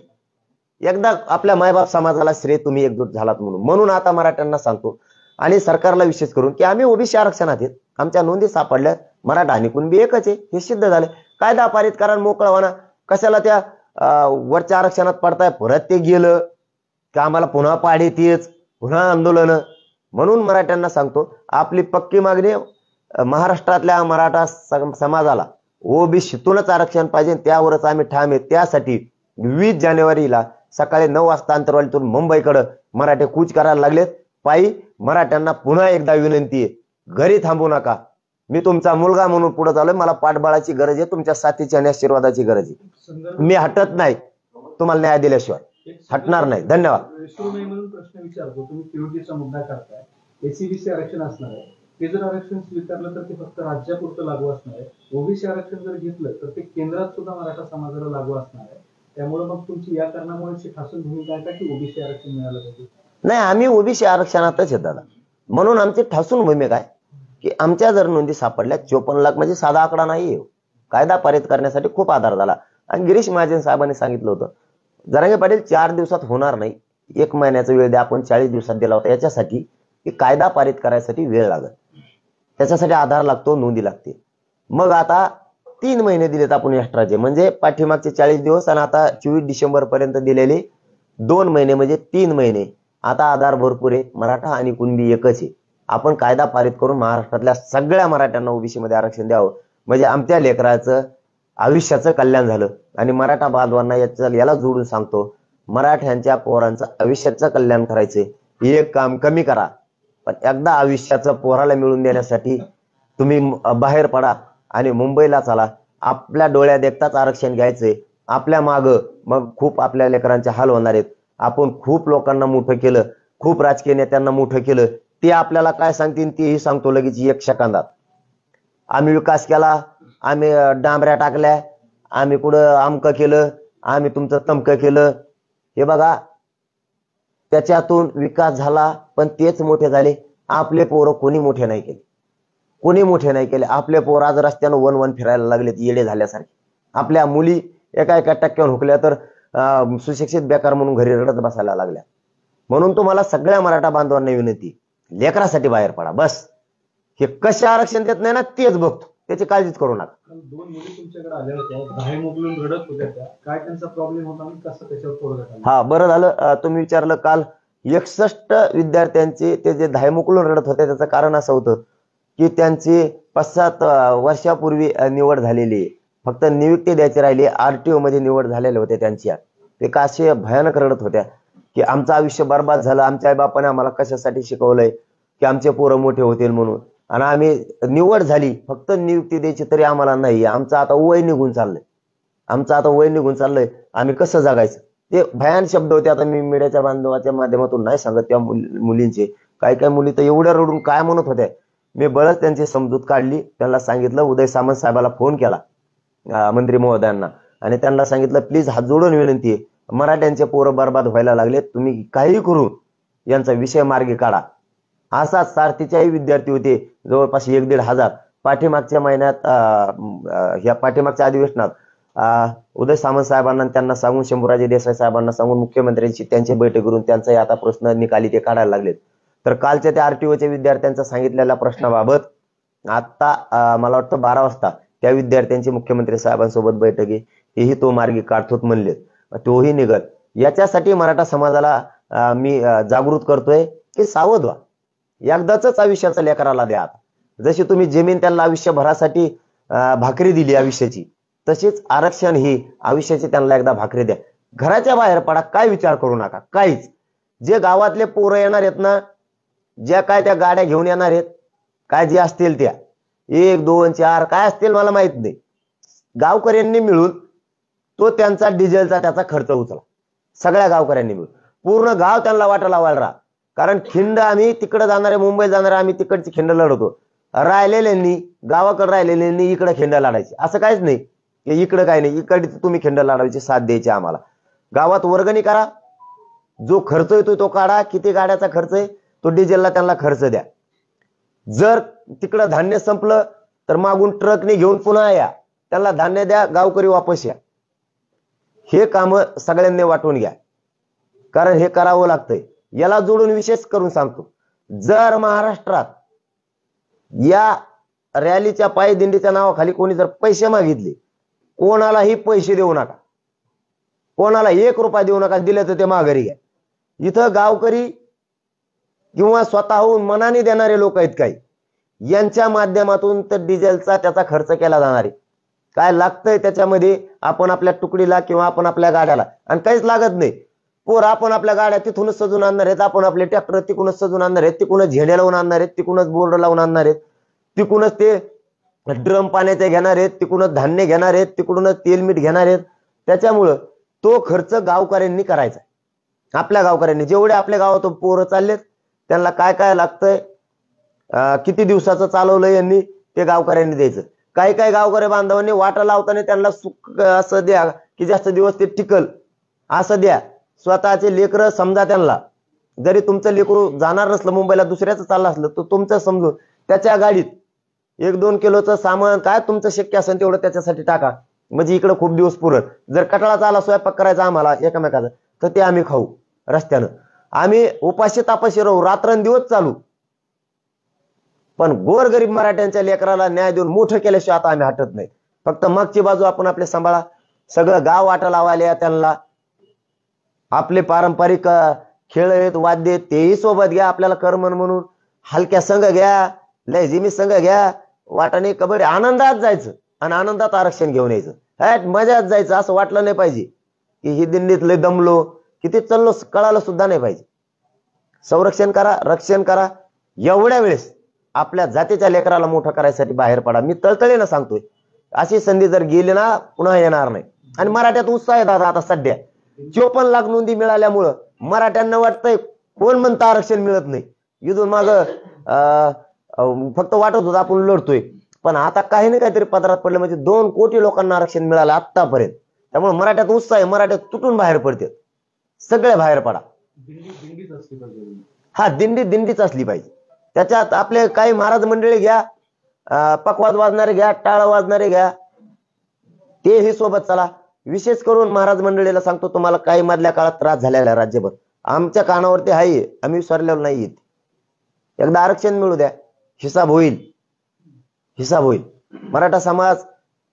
एकदा आपल्या मायबाप समाजाला श्रेय तुम्ही एकजूट झालात म्हणून आता मराठ्यांना सांगतो आणि सरकारला विशेष करून की आम्ही ओबीसी आरक्षणात आहेत, आमच्या नोंदी सापडल्या, मराठा आणि कुणबी एकच आहे हे सिद्ध झाले. कायदा पारित करा, मोकळा व्हा. कशाला त्या वरच्या आरक्षणात पडताय? परत ते गेलं की आम्हाला पुन्हा पाडे तेच, पुन्हा आंदोलन. म्हणून मराठ्यांना सांगतो आपली पक्की मागणी महाराष्ट्रातल्या मराठा समाजाला ओबीसीतूनच आरक्षण पाहिजे, त्यावरच आम्ही ठाम आहे. त्यासाठी 20 जानेवारीला सकाळी 9 वाजता आंतरवालीतून मुंबईकडे मराठे कूच करायला लागलेत पायी. मराठ्यांना पुन्हा एकदा विनंती आहे, घरी थांबू नका. मी तुमचा मुलगा म्हणून पुढे चाललोय, मला पाठबळाची गरज आहे, तुमच्या साथीची आणि आशीर्वादाची गरज आहे. मी हटत नाही, तुम्हाला न्याय दिल्याशिवाय हटणार नाही. धन्यवाद. प्रश्न विचारतो, तुम्ही क्युरिटीचा मुद्दा करताय, एसीबीसी आरक्षण असणार आहे, ते जर आरक्षण स्वीकारलं तर ते फक्त राज्यापुरतं लागू असणार आहे. ओबीसी आरक्षण जर घेतलं तर ते केंद्रात सुद्धा मराठा समाजाला लागू असणार आहे. त्यामुळे मग तुमची या कारणामुळे ठासून भूमिका आहे का की ओबीसी आरक्षण मिळालं पाहिजे? नाही, आम्ही ओबीसी आरक्षणातच येत दादा, म्हणून आमची ठासून भूमिका आहे की आमच्या जर नोंदी सापडल्या 54 लाख म्हणजे साधा आकडा नाही. कायदा पारित करण्यासाठी खूप आधार झाला. आणि गिरीश महाजन साहेबांनी सांगितलं होतं जरांगे पाटील 4 दिवसात होणार नाही, 1 महिन्याचा वेळ द्या. आपण 40 दिवसात दिला होता याच्यासाठी की कायदा पारित करायसाठी वेळ लागत, त्याच्यासाठी आधार लागतो, नोंदी लागते. मग आता 3 महिने दिलेत आपण एक्स्ट्राचे, म्हणजे पाठीमागचे 40 दिवस आणि आता 24 डिसेंबर पर्यंत दिलेले 2 महिने म्हणजे 3 महिने. आता आधार भरपूर आहे, मराठा आणि कुणबी एकच आहे. आपण कायदा पारित करून महाराष्ट्रातल्या सगळ्या मराठ्यांना ओबीसी मध्ये आरक्षण द्यावं, म्हणजे आमच्या लेकराचं आयुष्याचं कल्याण झालं. आणि मराठा बांधवांना याला जोडून सांगतो, मराठ्यांच्या पोरांचं आयुष्याचं कल्याण करायचंय, एक काम कमी करा, पण एकदा आयुष्याचं पोराला मिळून देण्यासाठी तुम्ही बाहेर पडा आणि मुंबईला चला. आपल्या डोळ्या देखताच आरक्षण घ्यायचंय. आपल्या माग मग खूप आपल्या लेकरांचे हाल होणार आहेत. आपण खूप लोकांना मोठं केलं, खूप राजकीय नेत्यांना मोठं केलं, ते आपल्याला काय सांगतील तेही सांगतो लगेच 1 सेकंदात. आम्ही विकास केला, आम्ही डांबऱ्या टाकल्या, आम्ही कुठं आमकं केलं, आम्ही तुमचं तमकं केलं. हे बघा, त्याच्यातून विकास झाला पण तेच मोठे झाले. आपले पोरं कोणी मोठे नाही केले, कोणी मोठे नाही केले. आपले पोरं आज रस्त्यानं वन फिरायला लागलेत येडे झाल्यासारखे. आपल्या मुली एका टक्क्यावर हुकल्या तर सुशिक्षित बेकार म्हणून घरी रडत बसायला लागल्या. म्हणून तुम्हाला सगळ्या मराठा बांधवांना विनंती, लेकरासाठी बाहेर पडा बस. हे कसे आरक्षण देत नाही ना तेच बघतो, त्याची काळजीच करू नका. 2 मुली तुमच्याकडे आल्या होत्या, बाहेर मोकळून रडत होत्या, काय त्यांचा प्रॉब्लेम होता आणि कसं त्याच्यावर तोडगा काढला? हा, बरं झालं तुम्ही विचारलं. काल 61 विद्यार्थ्यांचे ते जे धाय मोकळून रडत होते त्याचं कारण असं होतं की त्यांची 5-7 वर्षापूर्वी निवड झालेली, फक्त नियुक्ती द्यायची राहिली, आरटीओ मध्ये निवड झालेल्या होत्या त्यांच्या. ते का असे भयानक रडत होत्या की आमचं आयुष्य बर्बाद झालं, आमच्या आई बापाने आम्हाला कशासाठी शिकवलंय की आमचे पोरं मोठे होतील म्हणून, आणि आम्ही निवड झाली फक्त नियुक्ती द्यायची तरी आम्हाला नाही, आमचं आता वय निघून चाललंय, आम्ही कसं जगायचं. ते भयान शब्द होते. आता मी मीडियाच्या बांधवाच्या माध्यमातून नाही सांगत त्या मुलींचे, काही मुली तर एवढ्या रडून काय म्हणत होत्या. मी बळच त्यांची समजूत काढली, त्यांना सांगितलं, उदय सामंत साहेबाला फोन केला मंत्री महोदयांना आणि त्यांना सांगितलं प्लीज हात जोडून विनंती आहे, मराठ्यांचे पोरं बर्बाद व्हायला लागले, तुम्ही काही करून यांचा विषय मार्गी काढा. असा 44 विद्यार्थी होते, जवळपास 1-1.5 हजार. पाठीमागच्या महिन्यात ह्या पाठीमागच्या अधिवेशनात उदय सामंत साहेबांना त्यांना सांगून, शंभूराजे देसाई साहेबांना सांगून मुख्यमंत्र्यांची त्यांची बैठक करून त्यांचाही आता प्रश्न निकाली ते काढायला लागलेत. तर कालच्या त्या आरटीओच्या विद्यार्थ्यांचा सांगितलेल्या प्रश्नाबाबत आता मला वाटतं 12 वाजता त्या विद्यार्थ्यांची मुख्यमंत्री साहेबांसोबत बैठक आहे, हेही तो मार्गी काढतोच म्हणले, तोही निघल. याच्यासाठी मराठा समाजाला मी जागृत करतोय की सावध व्हा, एकदाच आयुष्याचा लेकराला द्या. जशी तुम्ही जमीन त्यांना आयुष्यभरासाठी भाकरी दिली आयुष्याची, तशीच आरक्षण ही आयुष्याची त्यांना एकदा भाकरी द्या. घराच्या बाहेर पडा, काय विचार करू नका काहीच. जे गावातले पोरं येणार आहेत ना, ज्या काय त्या गाड्या घेऊन येणार आहेत, काय जे असतील त्या 1, 2, 4 काय असतील मला माहित नाही, गावकऱ्यांनी मिळून तो त्यांचा डिझेलचा त्याचा खर्च उचला. सगळ्या गावकऱ्यांनी मिळून पूर्ण गाव त्यांना वाटा लावायला राहा. कारण खिंड आम्ही तिकडे जाणारे, मुंबई जाणारे आम्ही तिकडची खिंड लढवतो. राहिलेल्यांनी, गावाकडे राहिलेल्यांनी इकडे खिंड लाडायची, असं काहीच नाही की इकडे काय नाही, इकडे तुम्ही खिंड लाडायची साथ द्यायची आम्हाला. गावात वर्गणी करा, जो खर्च येतो तो काढा, किती गाड्याचा खर्च आहे तो डिझेलला त्यांना खर्च द्या. जर तिकडं धान्य संपलं तर मागून ट्रकने घेऊन पुन्हा या, त्यांना धान्य द्या, गावकरी वापस या. हे काम सगळ्यांनी वाटून घ्या, कारण हे करावं लागतंय. याला जोडून विशेष करून सांगतो, जर महाराष्ट्रात या रॅलीच्या पायी दिंडीच्या नावाखाली कोणी जर पैसे मागितले, कोणालाही पैसे देऊ नका, कोणाला 1 रुपया देऊ नका, दिले तर ते माघारी घ्या. इथं गावकरी किंवा स्वतःहून मनाने देणारे लोक आहेत काही, यांच्या माध्यमातून तर डिझेलचा त्याचा खर्च केला जाणार आहे. काय लागतंय त्याच्यामध्ये आपण आपल्या तुकडीला किंवा आपण आपल्या गाड्याला, आणि काहीच लागत नाही. पोर आपण आपल्या गाड्या तिथूनच सजून आणणार आहेत, आपण आपले ट्रॅक्टर तिकूनच सजून आणणार आहेत, तिकूनच झेंडे लावून आणणार आहेत, तिकूनच बोर्ड लावून आणणार आहेत, तिकूनच ते ड्रम पाण्याचे घेणार आहेत, तिकूनच धान्य घेणार आहेत, तिकडूनच तेल मीठ घेणार आहेत. त्याच्यामुळं तो खर्च गावकऱ्यांनी करायचा. आपल्या गावकऱ्यांनी, जेवढे आपल्या गावातून पोरं चाललेत त्यांना काय काय लागतंय, किती दिवसाचं चालवलंय यांनी, ते गावकऱ्यांनी द्यायचं. काही काही गावकरी बांधवांनी वाटा लावताना त्यांना सुख असं द्या की जास्त दिवस ते टिकल असं द्या. स्वतःचे लेकरं समजा त्यांना, जरी तुमचं लेकरू जाणार नसलं मुंबईला, दुसऱ्याचं चाललं असलं तर तुमचं समजून त्याच्या गाडीत 1-2 किलोचं सामान काय तुमचं शक्य असेल तेवढं त्याच्यासाठी टाका, म्हणजे इकडे खूप दिवस पुरत. जर कटाळाचा आला स्वयंपाक करायचा आम्हाला एकमेकाचा, तर ते आम्ही खाऊ रस्त्यानं, आम्ही उपाशी तापाशी राहू, रात्रंदिवस चालू, पण गोरगरीब मराठ्यांच्या लेकराला न्याय देऊन मोठं केल्याशिवाय आता आम्ही हटत नाही. फक्त मागची बाजू आपण आपले सांभाळा. सगळं गाव वाटा लावायला त्यांना आपले पारंपरिक खेळ आहेत, वाद्य तेही सोबत घ्या, आपल्याला करमन म्हणून हलक्या संघ घ्या, लेझिमी संघ घ्या, वाटाने कबड्डी, आनंदात जायचं आणि आनंदात आरक्षण घेऊन यायचं. मजाच जायचं, असं वाटलं नाही पाहिजे की ही दिंडीत लय दमलो, किती चाललो कळालं सुद्धा नाही पाहिजे. संरक्षण करा, रक्षण करा. एवढ्या वेळेस आपल्या जातीच्या लेकराला मोठं करायसाठी बाहेर पडा. मी तळतळीनं सांगतोय, अशी संधी जर गेली ना पुन्हा येणार नाही. आणि मराठ्यात उत्साह आहे दादा, आता सध्या 54 लाख नोंदी मिळाल्यामुळं मराठ्यांना वाटतंय कोण म्हणतं आरक्षण मिळत नाही. इथून माग फक्त वाटत होतं आपण लढतोय, पण आता काही नाही काहीतरी पदरात पडलं, म्हणजे 2 कोटी लोकांना आरक्षण मिळालं आतापर्यंत. त्यामुळे मराठ्यात उत्साह आहे, मराठ्यात तुटून बाहेर पडते, सगळे बाहेर पडा. हा, दिंडीच असली पाहिजे. त्याच्यात आपले काही महाराज मंडळी घ्या, पकवाज वाजणारे घ्या, टाळ वाजणारे घ्या, तेही सोबत चला. विशेष करून महाराज मंडळीला सांगतो, तुम्हाला काही मधल्या काळात त्रास झालेला राज्यभर, आमच्या कानावरती आहे, आम्ही विसरलेलो नाही. एकदा आरक्षण मिळू द्या, हिसाब होईल, हिसाब होईल. मराठा समाज,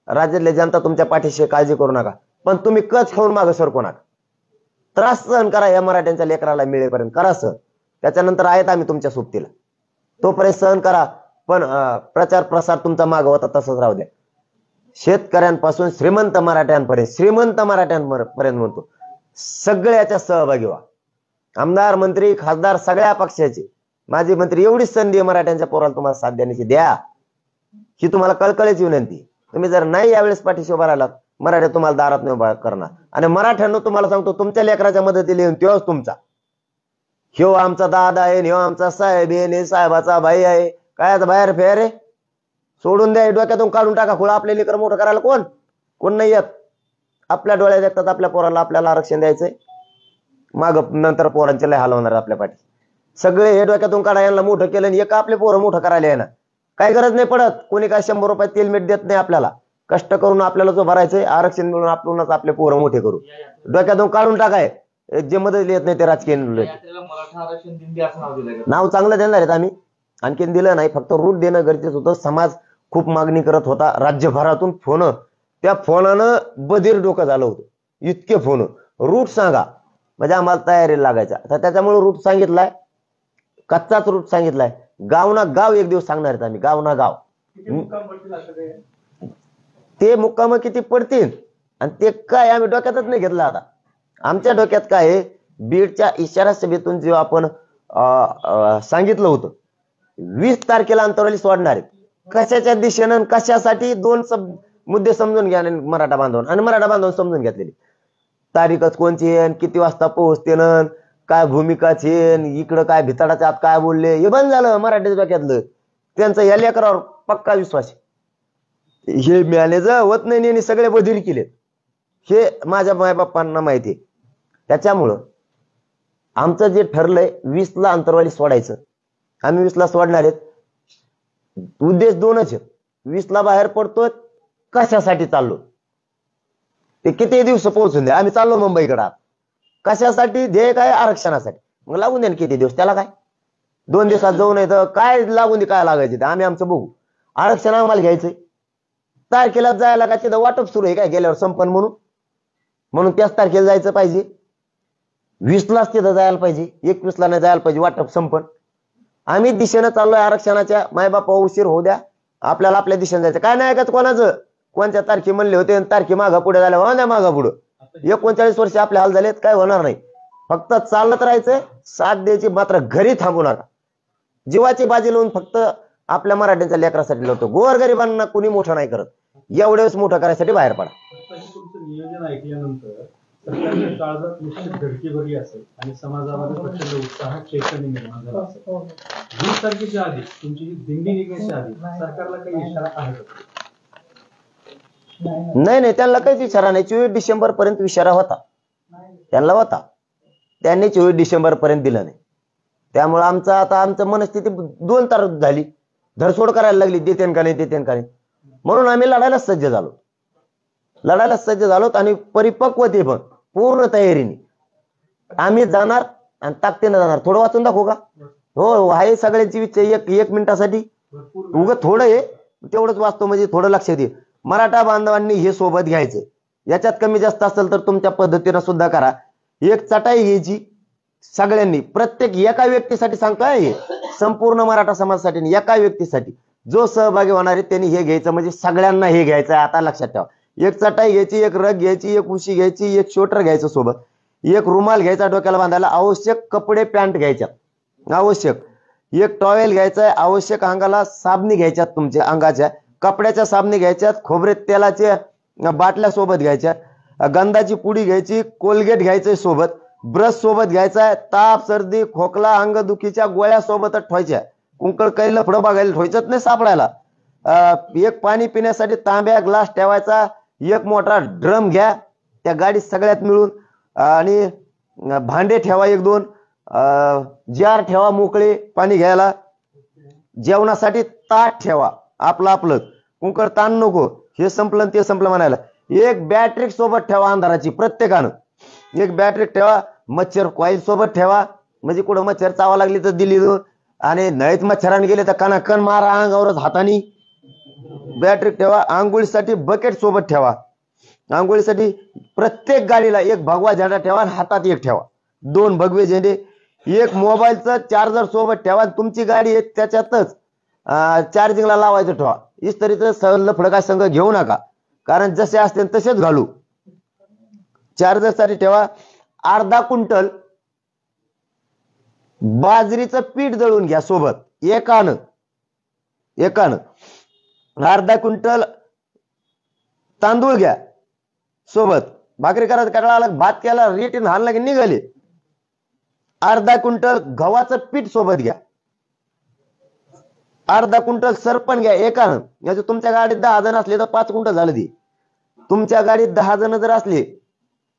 राज्यातले जनता तुमच्या पाठीशी, काळजी करू नका. पण तुम्ही कच खाऊन मागे सरकू नका. त्रास सहन करा, या मराठ्यांच्या लेकराला मिळेपर्यंत करा सहन. त्याच्यानंतर आहेत आम्ही तुमच्या सोबतीला, तोपर्यंत सहन करा. पण प्रचार प्रसार तुमचा मागं होता तसंच राहू द्या. शेतकऱ्यांपासून श्रीमंत मराठ्यांपर्यंत म्हणतो, सगळ्याच्या सहभागी व्हा. आमदार, मंत्री, खासदार, सगळ्या पक्षाचे, माजी मंत्री, एवढीच संधी मराठ्यांच्या पोराला तुम्हाला साथ देण्याची द्या, ही तुम्हाला कळकळीची विनंती. तुम्ही जर नाही यावेळेस पाठीशी उभा राहिलात, मराठा तुम्हाला दारात नाही उभा करणार. आणि मराठ्यांना तुम्हाला सांगतो, तुमच्या लेकराच्या मदतीला येऊन तेव्हाच तुमचा, ह्यो आमचा दादा आहे, ह्यो आमचा साहेब आहे, हे साहेबाचा भाई आहे, काय आता बाहेर फेर आहे, सोडून द्या, डोक्यातून काढून टाका. खुळा आपले लेकर मोठं करायला कोण नाही येत. आपल्या डोळ्यात येतात, आपल्या पोराला आपल्याला आरक्षण द्यायचंय, माग नंतर पोरांचे लय हलवणार आपल्या पाठी. सगळे हे डोक्यातून काढा, यांना मोठं केलं आणि एक आपले पोरं मोठं करायला आहे ना, काही गरज नाही पडत. कोणी काय 100 रुपये तेल मीठ देत नाही आपल्याला. कष्ट करून आपल्याला जो भरायचंय, आरक्षण मिळून आपणच आपले पोरं मोठे करू. डोक्यातून काढून टाकाय, जे मदत येत नाही ते राजकीय नाव चांगलं देणार आहेत आम्ही. आणखीन दिलं नाही, फक्त रूट देणं गरजेचं होतं. समाज खूप मागणी करत होता, राज्यभरातून फोन, त्या फोनानं बधीर डोकं झालं होतं. इतके फोन, रूट सांगा, म्हणजे आम्हाला तयारीला लागायचा. तर त्याच्यामुळे रूट सांगितलाय, कच्चाच रूट सांगितलाय. गाव ना गाव एक दिवस सांगणार आहेत आम्ही, गाव ना गाव. ते मुक्काम किती पडतील आणि ते काय आम्ही डोक्यातच नाही घेतलं. आता आमच्या डोक्यात काय आहे, बीडच्या इशारा सभेतून जेव्हा आपण सांगितलं होतं 20 तारखेला अंतरवाली सोडणार आहेत, कशाच्या दिशेनं कशासाठी, 2 मुद्दे समजून घ्या मराठा बांधवांना. आणि मराठा बांधवांना समजून घेतलेली तारीखच कोणची आहे, किती वाजता पोहोचते, काय भूमिकाची, इकडं काय भिताडाच्या आत काय बोलले, हे बंद झालं मराठीच्या डोक्यातलं. त्यांचा या लेकरावर पक्का विश्वास आहे. हे मॅनेजर होत नाही यांनी सगळे बधीर केले, हे माझ्या मायबापांना माहिती आहे. त्याच्यामुळं आमचं जे ठरलंय 20ला आंतरवाली सोडायचं, आम्ही 20ला सोडणार आहेत. उद्देश दोनच आहेत. 20ला बाहेर पडतोय, कशासाठी चाललो ते किती दिवस पोहोचून द्या, आम्ही चाललो मुंबईकडे. कशासाठी? ध्येय काय? आरक्षणासाठी. मग लागून द्या किती दिवस, त्याला काय 2 दिवसात जाऊ नये तर काय लागून दे, काय लागायचे ते आम्ही आमचं बघू. आरक्षण आम्हाला घ्यायचंय. तारखेला जायला काय तिथं वाटप सुरू आहे काय गेल्यावर संपन्न म्हणून त्याच तारखेला जायचं पाहिजे. 20लाच तिथं जायला पाहिजे, 21ला नाही जायला पाहिजे. वाटप संपन्न. आम्ही दिशेनं चाललोय आरक्षणाच्या. मायबापा उशीर होऊ द्या, आपल्याला आपल्या दिशेने जायचं. काय नाही ऐकत कोणाचं. कोणत्या तारखे म्हणले होते, तारखे मागा पुढे झाल्या, हो ना मागा पुढं. 39 वर्ष आपले हाल झालेत, काय होणार नाही. फक्त चालत राहायचंय, साथ द्यायची, मात्र घरी थांबू नका. जीवाची बाजी लावून फक्त आपल्या मराठ्यांच्या लेकरासाठी लढतो. गोरगरिबांना कुणी मोठं नाही करत. एवढेच मोठं करायसाठी बाहेर पडा. तुमचं नियोजन ऐकल्यानंतर सरकारच्या काळजात निश्चित धडकी भरली असेल आणि समाजामध्ये प्रचंड उत्साह चैतन्य निर्माण झाला असेल. 20 तारखेच्या आधी तुमची ही दिंडी निघण्याच्या आधी सरकारला काही इशारा आहे का? नाही, त्यांना काहीच इशारा नाही. 24 डिसेंबर पर्यंत इशारा होता, त्यांना होता. त्यांनी 24 डिसेंबर पर्यंत दिला नाही. त्यामुळे आमचं मनस्थिती 2 तार झाली, धरसोड करायला लागली, देतेन का नाही. म्हणून आम्ही लढायला सज्ज झालो आणि परिपक्वते पण पूर्ण तयारीने आम्ही जाणार आणि ताकदीने जाणार. थोडं वाचून दाखवू का? हो, आहे सगळ्यांची इच्छा. एक मिनिटासाठी उगं थोडं आहे तेवढंच वाचतो, म्हणजे थोडं लक्षात येईल. मराठा बांधवांनी हे सोबत घ्यायचं. याच्यात कमी जास्त असेल तर तुमच्या पद्धतीनं सुद्धा करा. एक चटाई घ्यायची सगळ्यांनी, प्रत्येक एका व्यक्तीसाठी सांगतोय, संपूर्ण मराठा समाजासाठी, एका व्यक्तीसाठी जो सहभागी होणार आहे त्यांनी हे घ्यायचं, म्हणजे सगळ्यांना हे घ्यायचं. आता लक्षात ठेवा, एक चटाई घ्यायची, एक रग घ्यायची, एक उशी घ्यायची, एक शोटर घ्यायचं सोबत, एक रुमाल घ्यायचा डोक्याला बांधायला, आवश्यक कपडे पॅन्ट घ्यायच्या आवश्यक, एक टॉवेल घ्यायचा आवश्यक, अंगाला साबणी घ्यायच्यात, तुमच्या अंगाच्या कपड्याच्या साबणी घ्यायच्यात, खोबरे तेलाच्या बाटल्या सोबत घ्यायच्या, गंधाची पुडी घ्यायची, कोलगेट घ्यायचंय सोबत, ब्रश सोबत घ्यायचा, ताप सर्दी खोकला अंगदुखीच्या गोळ्या सोबतच ठेवायच्या. कुंकळ कैला पुढं बघायला ठेवायचंच नाही सापडायला. एक पाणी पिण्यासाठी तांब्या ग्लास ठेवायचा, एक मोठा ड्रम घ्या त्या गाडीत सगळ्यात मिळून, आणि भांडे ठेवा, 1-2 जार ठेवा मोकळे पाणी घ्यायला, जेवणासाठी ताट ठेवा आपलं. कुंकळ ताण नको, हे संपलं ते संपलं म्हणायला. एक बॅटरी सोबत ठेवा अंधाराची, प्रत्येकानं एक बॅटरी ठेवा. मच्छर कॉईल सोबत ठेवा, म्हणजे कुठं मच्छर चावा लागली तर दिली, आणि नळीत मच्छराने गेले तर कणाकण मारा अंगावरच हातानी. बॅटरी ठेवा. आंघोळीसाठी बकेट सोबत ठेवा. आंघोळीसाठी प्रत्येक गाडीला एक भगवा झेंडा ठेवा आणि हातात एक ठेवा, 2 भगवे झेंडे. एक मोबाईलचं चार्जर सोबत ठेवा. तुमची गाडी आहे त्याच्यातच चार्जिंगला लावायचं ठेवा. इस्त्रीचं सहल फडका संघ घेऊ नका, कारण जसे असते तसेच घालू. चार्जरसाठी ठेवा. अर्धा क्विंटल बाजरीचं पीठ दळून घ्या सोबत, एकानं. अर्धा क्विंटल तांदूळ घ्या सोबत, भाकरी करायचं कंटाळा आला, भात केला, रेटीन हाणला की निघाले. अर्धा क्विंटल गव्हाचं पीठ सोबत घ्या. अर्धा क्विंटल सरपण घ्या एकानं. म्हणजे तुमच्या गाडीत 10 जण असले तर 5 क्विंटल झालं. ती तुमच्या गाडीत 10 जण जर असले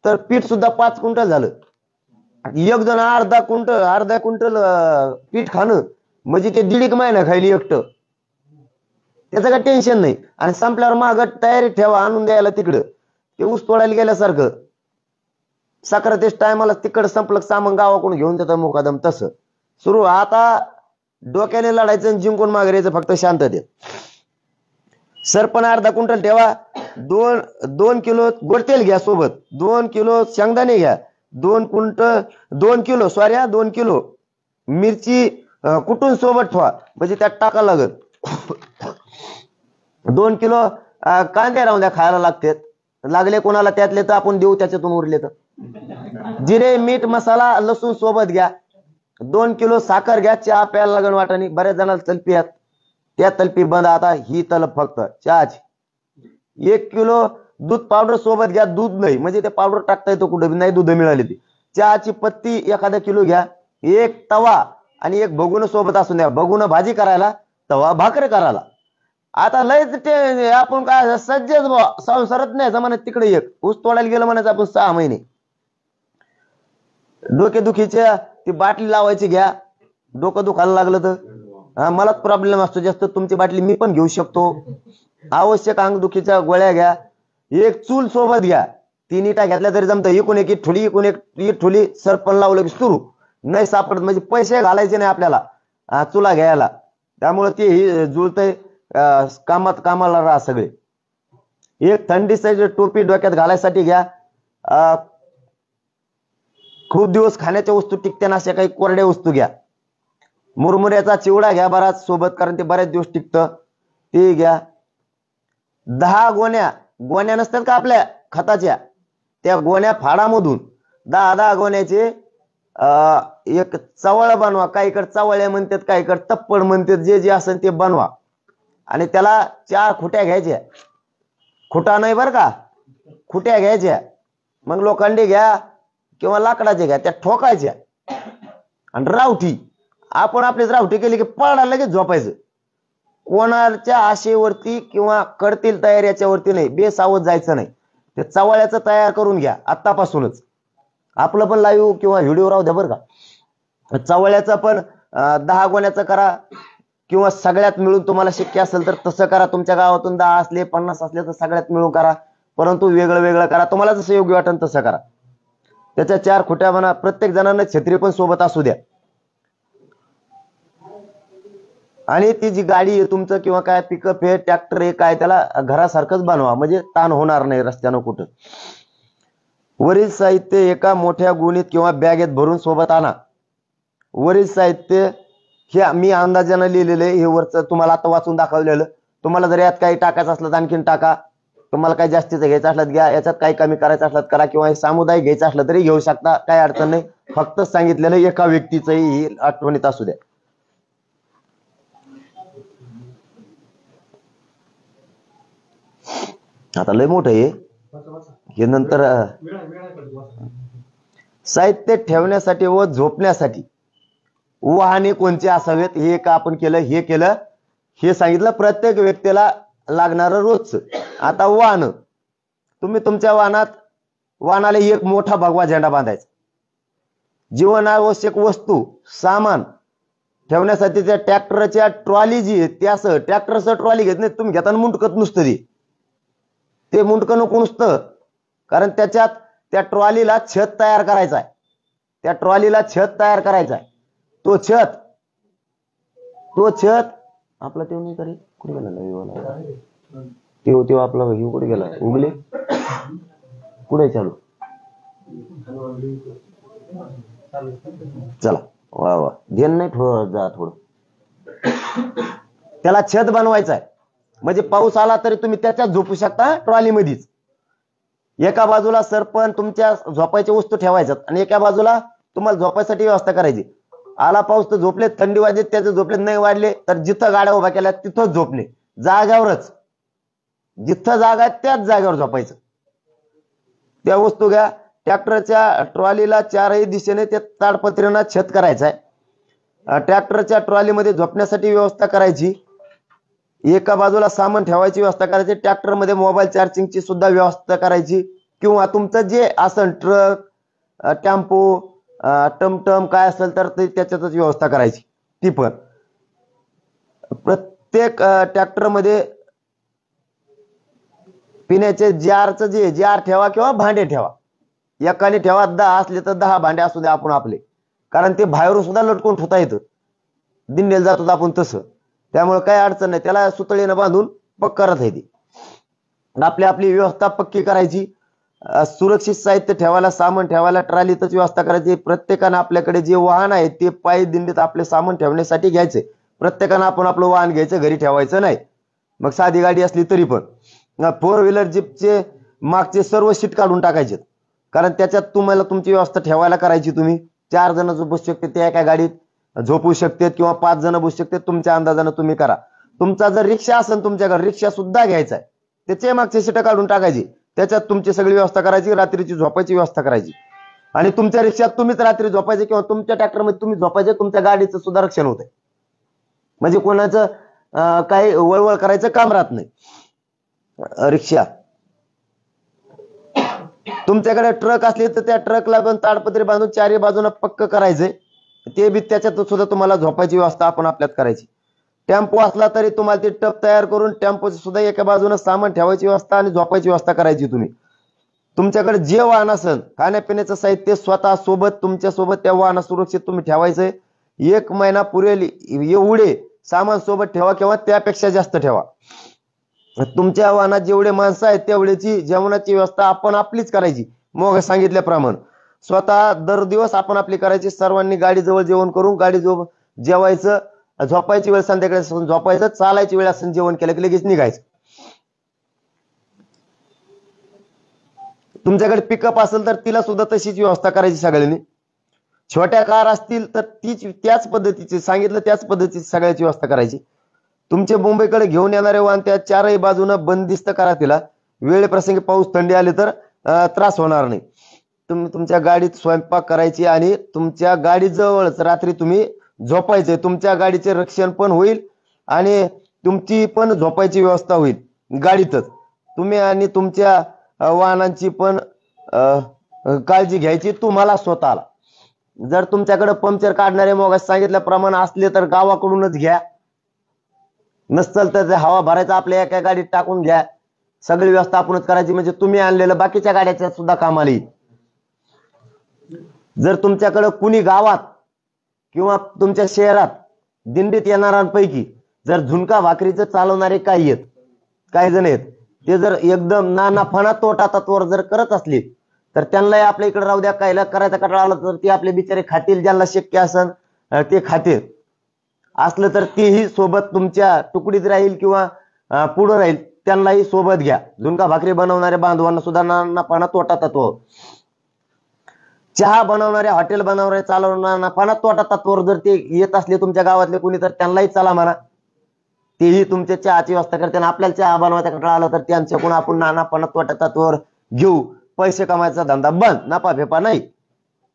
तर पीठ सुद्धा 5 क्विंटल झालं. एक जण अर्धा क्विंटल पीठ खाणं म्हणजे ते 1.5 महिना खायली एकटं, त्याचं काय टेन्शन नाही. आणि संपल्यावर मागं तयारी ठेवा आणून द्यायला तिकडं, ते ऊस तोडायला गेल्यासारखं. साखरातेच टायमाला तिकडं संपलं सामान गावाकडून घेऊन देतात मुकादम. तसं सुरू. आता डोक्याने लढायचं आणि जिंकून मागायचं फक्त शांततेत. सरपण अर्धा क्विंटल ठेवा. 2 किलो गोड तेल घ्या सोबत, 2 किलो शेंगदाणे घ्या, 2 किलो मिरची कुटून सोबत ठेवा, म्हणजे त्यात टाका लागत. 2 किलो कांदे राहून द्या, खायला लागले कोणाला त्यातले तर आपण देऊ, त्याच्यातून उरले तर. जिरे मीठ मसाला लसूण सोबत घ्या. 2 किलो साखर घ्या. चहा प्यायला लागण वाटाणी, बऱ्याच जणांना तलपी आहेत, त्या तलपी बंद आता, ही तलप फक्त चहाची. 1 किलो दूध पावडर सोबत घ्या. दूध नाही म्हणजे ते पावडर टाकता येतो कुठे नाही, दूध मिळाली ती. चहाची पत्ती 1 किलो घ्या. एक तवा आणि एक भगुन सोबत असून द्या. भगुन भाजी करायला तवा भाकरी करायला. आता लयच ते आपण काय सज्जच बुवा, संसारात नाही जमान्यात तिकडे एक ऊस तोडायला गेलं म्हणायचं आपण 6 महिने. डोकेदुखीच्या ती बाटली लावायची घ्या, डोकं दुखायला लागलं तर मलाच प्रॉब्लेम असतो जास्त, तुमची बाटली मी पण घेऊ शकतो. आवश्यक अंगदुखीच्या गोळ्या घ्या, एक चूल सोबत घ्या, 3 इटा घेतल्या तरी जमतं. एकूण एक ठुली, एकूण एक ठुली, सरपण लावलं की सुरू. नाही सापडत म्हणजे पैसे घालायचे नाही आपल्याला चुला घ्यायला. त्यामुळे ते जुळतंय, कामाला राहा सगळे. एक थंडीची टोपी डोक्यात घालायसाठी घ्या. खूप दिवस खाण्याच्या वस्तू टिकत्या अशा काही कोरड्या वस्तू घ्या. मुरमुऱ्याचा चिवडा घ्या बराच सोबत, कारण ते बऱ्याच दिवस टिकतं, ते घ्या. 10 गोण्या नसतात का आपल्या खताच्या, त्या गोण्या फाडामधून 10 गोण्याचे एक चवळ बनवा. काहीकडे चवळ्या म्हणतात, काहीकडे तप्पड म्हणतात, जे जे असेल ते बनवा. आणि त्याला 4 खुट्या घ्यायच्या. खुटा नाही बरं का, खुट्या घ्यायच्या. मग लोखंडी घ्या किंवा लाकडाच्या घ्या, त्या ठोकायच्या. आणि रावठी, आपण आपलीच रावठी केली की पळायला लगेच झोपायचं. कोणाच्या आशेवरती किंवा करतील तयार याच्यावरती नाही, बेसावत जायचं नाही. ते चवळ्याचं तयार करून घ्या आतापासूनच. आपलं पण लाईव्ह किंवा व्हिडिओ राहू द्या बरं का. चवळ्याचं पण 10 गोण्याचं करा, किंवा सगळ्यात मिळून तुम्हाला शक्य असेल तर तसं करा. तुमच्या गावातून 10 असले 50 असले तर सगळ्यात मिळून करा, परंतु वेगळं वेगळं करा. तुम्हाला जसं योग्य वाटेल तसं करा. त्याच्या 4 खुट्या म्हणा. प्रत्येक जणांना छत्री पण सोबत असू द्या. आणि ती जी गाडी आहे तुमचं किंवा काय पिकअप आहे, ट्रॅक्टर आहे, काय त्याला घरासारखंच बनवा, म्हणजे ताण होणार नाही रस्त्यानं कुठं. वरील साहित्य एका मोठ्या गुणीत किंवा बॅगेत भरून सोबत आणा. वरील साहित्य हे मी अंदाजानं लिहिलेलं आहे, हे वरचं तुम्हाला आता वाचून दाखवलेलं. तुम्हाला जर यात काही टाकायचं असलं तर आणखीन टाका. तुम्हाला काही जास्तीचं घ्यायचं असलं घ्या, याच्यात काही कमी करायचं असलं करा, किंवा सामुदायिक घ्यायचं असलं तरी घेऊ शकता, काही अडचण नाही. फक्त सांगितलेलं एका व्यक्तीचंही आठवणीत असू द्या. आता लय मोठं आहे हे, नंतर साहित्य ठेवण्यासाठी व झोपण्यासाठी वाहने कोणते असावेत हे का आपण केलं, हे सांगितलं. प्रत्येक व्यक्तीला लागणारं रोजचं. आता वाहन, तुम्ही तुमच्या वाहनाला एक मोठा भगवा झेंडा बांधायचा. जीवनावश्यक वस्तू सामान ठेवण्यासाठी त्या ट्रॅक्टरच्या ट्रॉली जी आहे त्यासह, ट्रॅक्टरचं ट्रॉली घेत नाही तुम्ही, घेताना मुंडकत नुसतं ते मुंडकं नको नुसतं, कारण त्याच्यात त्या ट्रॉलीला छत तयार करायचा आहे. त्या ट्रॉलीला छत तयार करायचा आहे. तो छत आपला तेव्हा नाही करे कुठे गेला, तेव्हा आपला कुठे गेला, उगले कुठे चालू, चला वा वा, ध्यान नाही थोडं जा थोडं. त्याला छत बनवायचं आहे, म्हणजे पाऊस आला तरी तुम्ही त्याच्यात झोपू शकता ट्रॉलीमध्येच. एका बाजूला सरपण तुमच्या झोपायच्या वस्तू ठेवायच्यात आणि एका बाजूला तुम्हाला झोपायसाठी व्यवस्था करायची. आला पाऊस तर झोपले, थंडी वाजली त्याचे झोपले, नाही वाढले तर जिथं गाड्या उभ्या केल्या तिथंच झोपले, जाग्यावरच. जिथं जागा आहे त्याच जागेवर झोपायचं. त्या वस्तू घ्या. ट्रॅक्टरच्या ट्रॉलीला 4ही दिशेने ते ताडपत्रीनं छत करायचं आहे. ट्रॅक्टरच्या ट्रॉलीमध्ये झोपण्यासाठी व्यवस्था करायची. एका बाजूला सामान ठेवायची व्यवस्था करायची. ट्रॅक्टरमध्ये मोबाईल चार्जिंगची सुद्धा व्यवस्था करायची, किंवा तुमचं जे असेल ट्रक, टेम्पो, टमटम काय असेल तर त्याच्यातच व्यवस्था करायची. ती पण प्रत्येक ट्रॅक्टरमध्ये पिण्याचे जारचं जे जार ठेवा किंवा भांडे ठेवा. एकाने ठेवा, 10 असले तर 10 भांडे असू द्या आपण आपले, कारण ते बाहेरून सुद्धा लटकून ठेवता येतं, दिंडेल जातो आपण तसं. त्यामुळे काही अडचण नाही, त्याला सुतळीनं बांधून पक्क करत आहे ती. आपली व्यवस्था पक्की करायची. सुरक्षित साहित्य ठेवायला, सामान ठेवायला ट्रॉलीतच व्यवस्था करायची. प्रत्येकानं आपल्याकडे जे वाहन आहे ते पायी दिंडीत आपले सामान ठेवण्यासाठी घ्यायचे. प्रत्येकानं आपण आपलं वाहन घ्यायचं, घरी ठेवायचं नाही. मग साधी गाडी असली तरी पण 4 व्हीलर जीपचे मागचे सर्व सीट काढून टाकायचे, कारण त्याच्यात तुम्हाला तुमची व्यवस्था ठेवायला करायची. तुम्ही 4 जण बसू शकते त्या एका गाडीत, झोपू शकते, किंवा 5 जण बसू शकते. तुमच्या अंदाजानं तुम्ही करा. तुमचा जर रिक्षा असेल तुमच्याकडे, रिक्षा सुद्धा घ्यायचा आहे, त्याचे मागचे सीट काढून टाकायची, त्याच्यात तुमची सगळी व्यवस्था करायची. रात्रीची झोपायची व्यवस्था करायची. आणि तुमच्या रिक्षात तुम्हीच रात्री झोपायचे, किंवा तुमच्या ट्रॅक्टरमध्ये तुम्ही झोपायचे. तुमच्या गाडीचं सुद्धा रक्षण होतंय. म्हणजे कोणाचं काही वळवळ करायचं काम राहत नाही. रिक्षा तुमच्याकडे ट्रक असली तर त्या ट्रकला पण ताडपत्री बांधून चारी बाजूला पक्क करायचंय. ते बी त्याच्यात सुद्धा तुम्हाला झोपायची व्यवस्था आपण आपल्यात करायची. टेम्पो असला तरी तुम्हाला ते टप तयार करून टेम्पोची सुद्धा एका बाजूने सामान ठेवायची व्यवस्था आणि झोपायची व्यवस्था करायची. तुम्ही तुमच्याकडे जे वाहन असेल खाण्यापिण्याचं साहित्य स्वतः सोबत तुमच्या सोबत त्या वाहनात सुरक्षित तुम्ही ठेवायचंय. 1 महिना पुरेल एवढे सामान सोबत ठेवा किंवा त्यापेक्षा जास्त ठेवा. तुमच्या वाहनात जेवढे माणसं आहेत तेवढ्याची जेवणाची व्यवस्था आपण आपलीच करायची. मग सांगितल्याप्रमाणे स्वतः दर दिवस आपण आपली करायची. सर्वांनी गाडी जवळ जेवण करून गाडी जवळ जेवायचं. झोपायची वेळ संध्याकाळी झोपायचं. चालायची वेळ असेल जेवण केलं की लगेच निघायचं. तुमच्याकडे पिकअप असेल तर तिला सुद्धा तशीच व्यवस्था करायची सगळ्यांनी. छोट्या कार असतील तर त्याच पद्धतीची सांगितलं त्याच पद्धतीची सगळ्याची व्यवस्था करायची. तुमचे मुंबईकडे घेऊन येणारे वाहन त्या चारही बाजूनं बंदिस्त करा. तिला वेळ प्रसंगी पाऊस थंडी आली तर त्रास होणार नाही. तुम्ही तुमच्या गाडीत स्वयंपाक करायची आणि तुमच्या गाडीजवळच रात्री तुम्ही झोपायचे. तुमच्या गाडीचे रक्षण पण होईल आणि तुमची पण झोपायची व्यवस्था होईल गाडीतच. तुम्ही आणि तुमच्या वाहनांची पण काळजी घ्यायची तुम्हाला स्वतःला. जर तुमच्याकडे पंक्चर काढणारे मग सांगितल्याप्रमाणे असले तर गावाकडूनच घ्या. नसल तर हवा भरायचा आपल्या एका गाडीत टाकून घ्या. सगळी व्यवस्था आपणच करायची म्हणजे तुम्ही आणलेलं बाकीच्या गाड्याच्या सुद्धा कामाला येईल. जर तुमच्याकडे कुणी गावात किंवा तुमच्या शहरात दिंडीत येणाऱ्यांपैकी जर झुणका भाकरीचं चालवणारे काही जण आहेत ते जर एकदम नाना फणा तोटा तत्वावर जर करत असले तर त्यांनाही आपल्या इकडे राहू द्या. कायला करायचा कंटाळा आला तर ते आपले बिचारे खातील. ज्यांना शक्य असेल ते खातील. असलं तर तेही सोबत तुमच्या तुकडीत राहील किंवा पुढे राहील. त्यांनाही सोबत घ्या. झुणका भाकरी बनवणाऱ्या बांधवांना सुद्धा नाना फणा तोटा तत्व. चहा बनवणाऱ्या हॉटेल बनवणारे चालवणाऱ्यांना फणा तोटा तत्वावर जर ते येत असले तुमच्या गावातले कुणी तर त्यांनाही चला म्हणा. तेही तुमच्या चहाची व्यवस्था करते. आपल्याला चहा बनवायचा कंटाळा आला तर त्यांच्याकडून आपण नाना फणा तोटा तत्वावर घेऊ. पैसे कमायचा धंदा बंद. नफा फेपा नाही.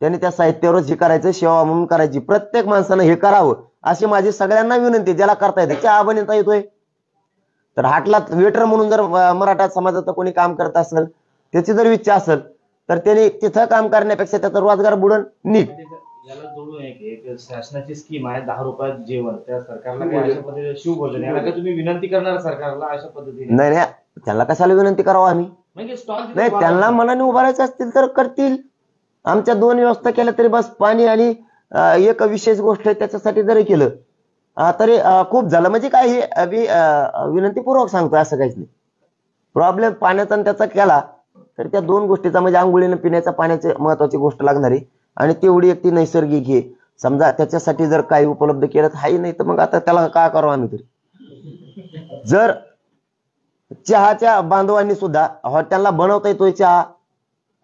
त्यांनी त्या साहित्यावरच हे करायचं. सेवा म्हणून करायची. प्रत्येक माणसानं हे करावं अशी माझी सगळ्यांना विनंती. ज्याला करता येते. चहा बनवता येतोय तर हाटला वेटर म्हणून जर मराठा समाजाचं कोणी काम करत असेल त्याची जर इच्छा असेल तर त्यांनी तिथं काम करण्यापेक्षा त्याचा रोजगार बुडून निघ. याला जोडून एक शासनाची स्कीम आहे 10 रुपयात जेवण. त्या सरकारला काय अशा पद्धतीने शिवभोजन याला काय तुम्ही विनंती करणार सरकारला अशा पद्धतीने? नाही नाही त्याला कशाला विनंती करावं आम्ही. नाही त्यांना मनाने उभारायचे असतील तर करतील. आमच्या 2 व्यवस्था केल्या तरी बस. पाणी आणि एक विशेष गोष्ट आहे त्याच्यासाठी जरी केलं तरी खूप झालं. म्हणजे काय हे विनंतीपूर्वक सांगतो. असं काहीच नाही. प्रॉब्लेम पाण्याचा आणि त्याचा केला तर त्या 2 गोष्टीचा म्हणजे आंघोळीने पिण्याच्या पाण्याची महत्वाची गोष्ट लागणारी आणि तेवढी एक ती नैसर्गिक हे समजा त्याच्यासाठी जर काही उपलब्ध केलं तर हाही. नाही तर मग आता त्याला काय करावं आम्ही तरी. जर चहाच्या बांधवांनी सुद्धा हॉटेलला बनवता येतोय चहा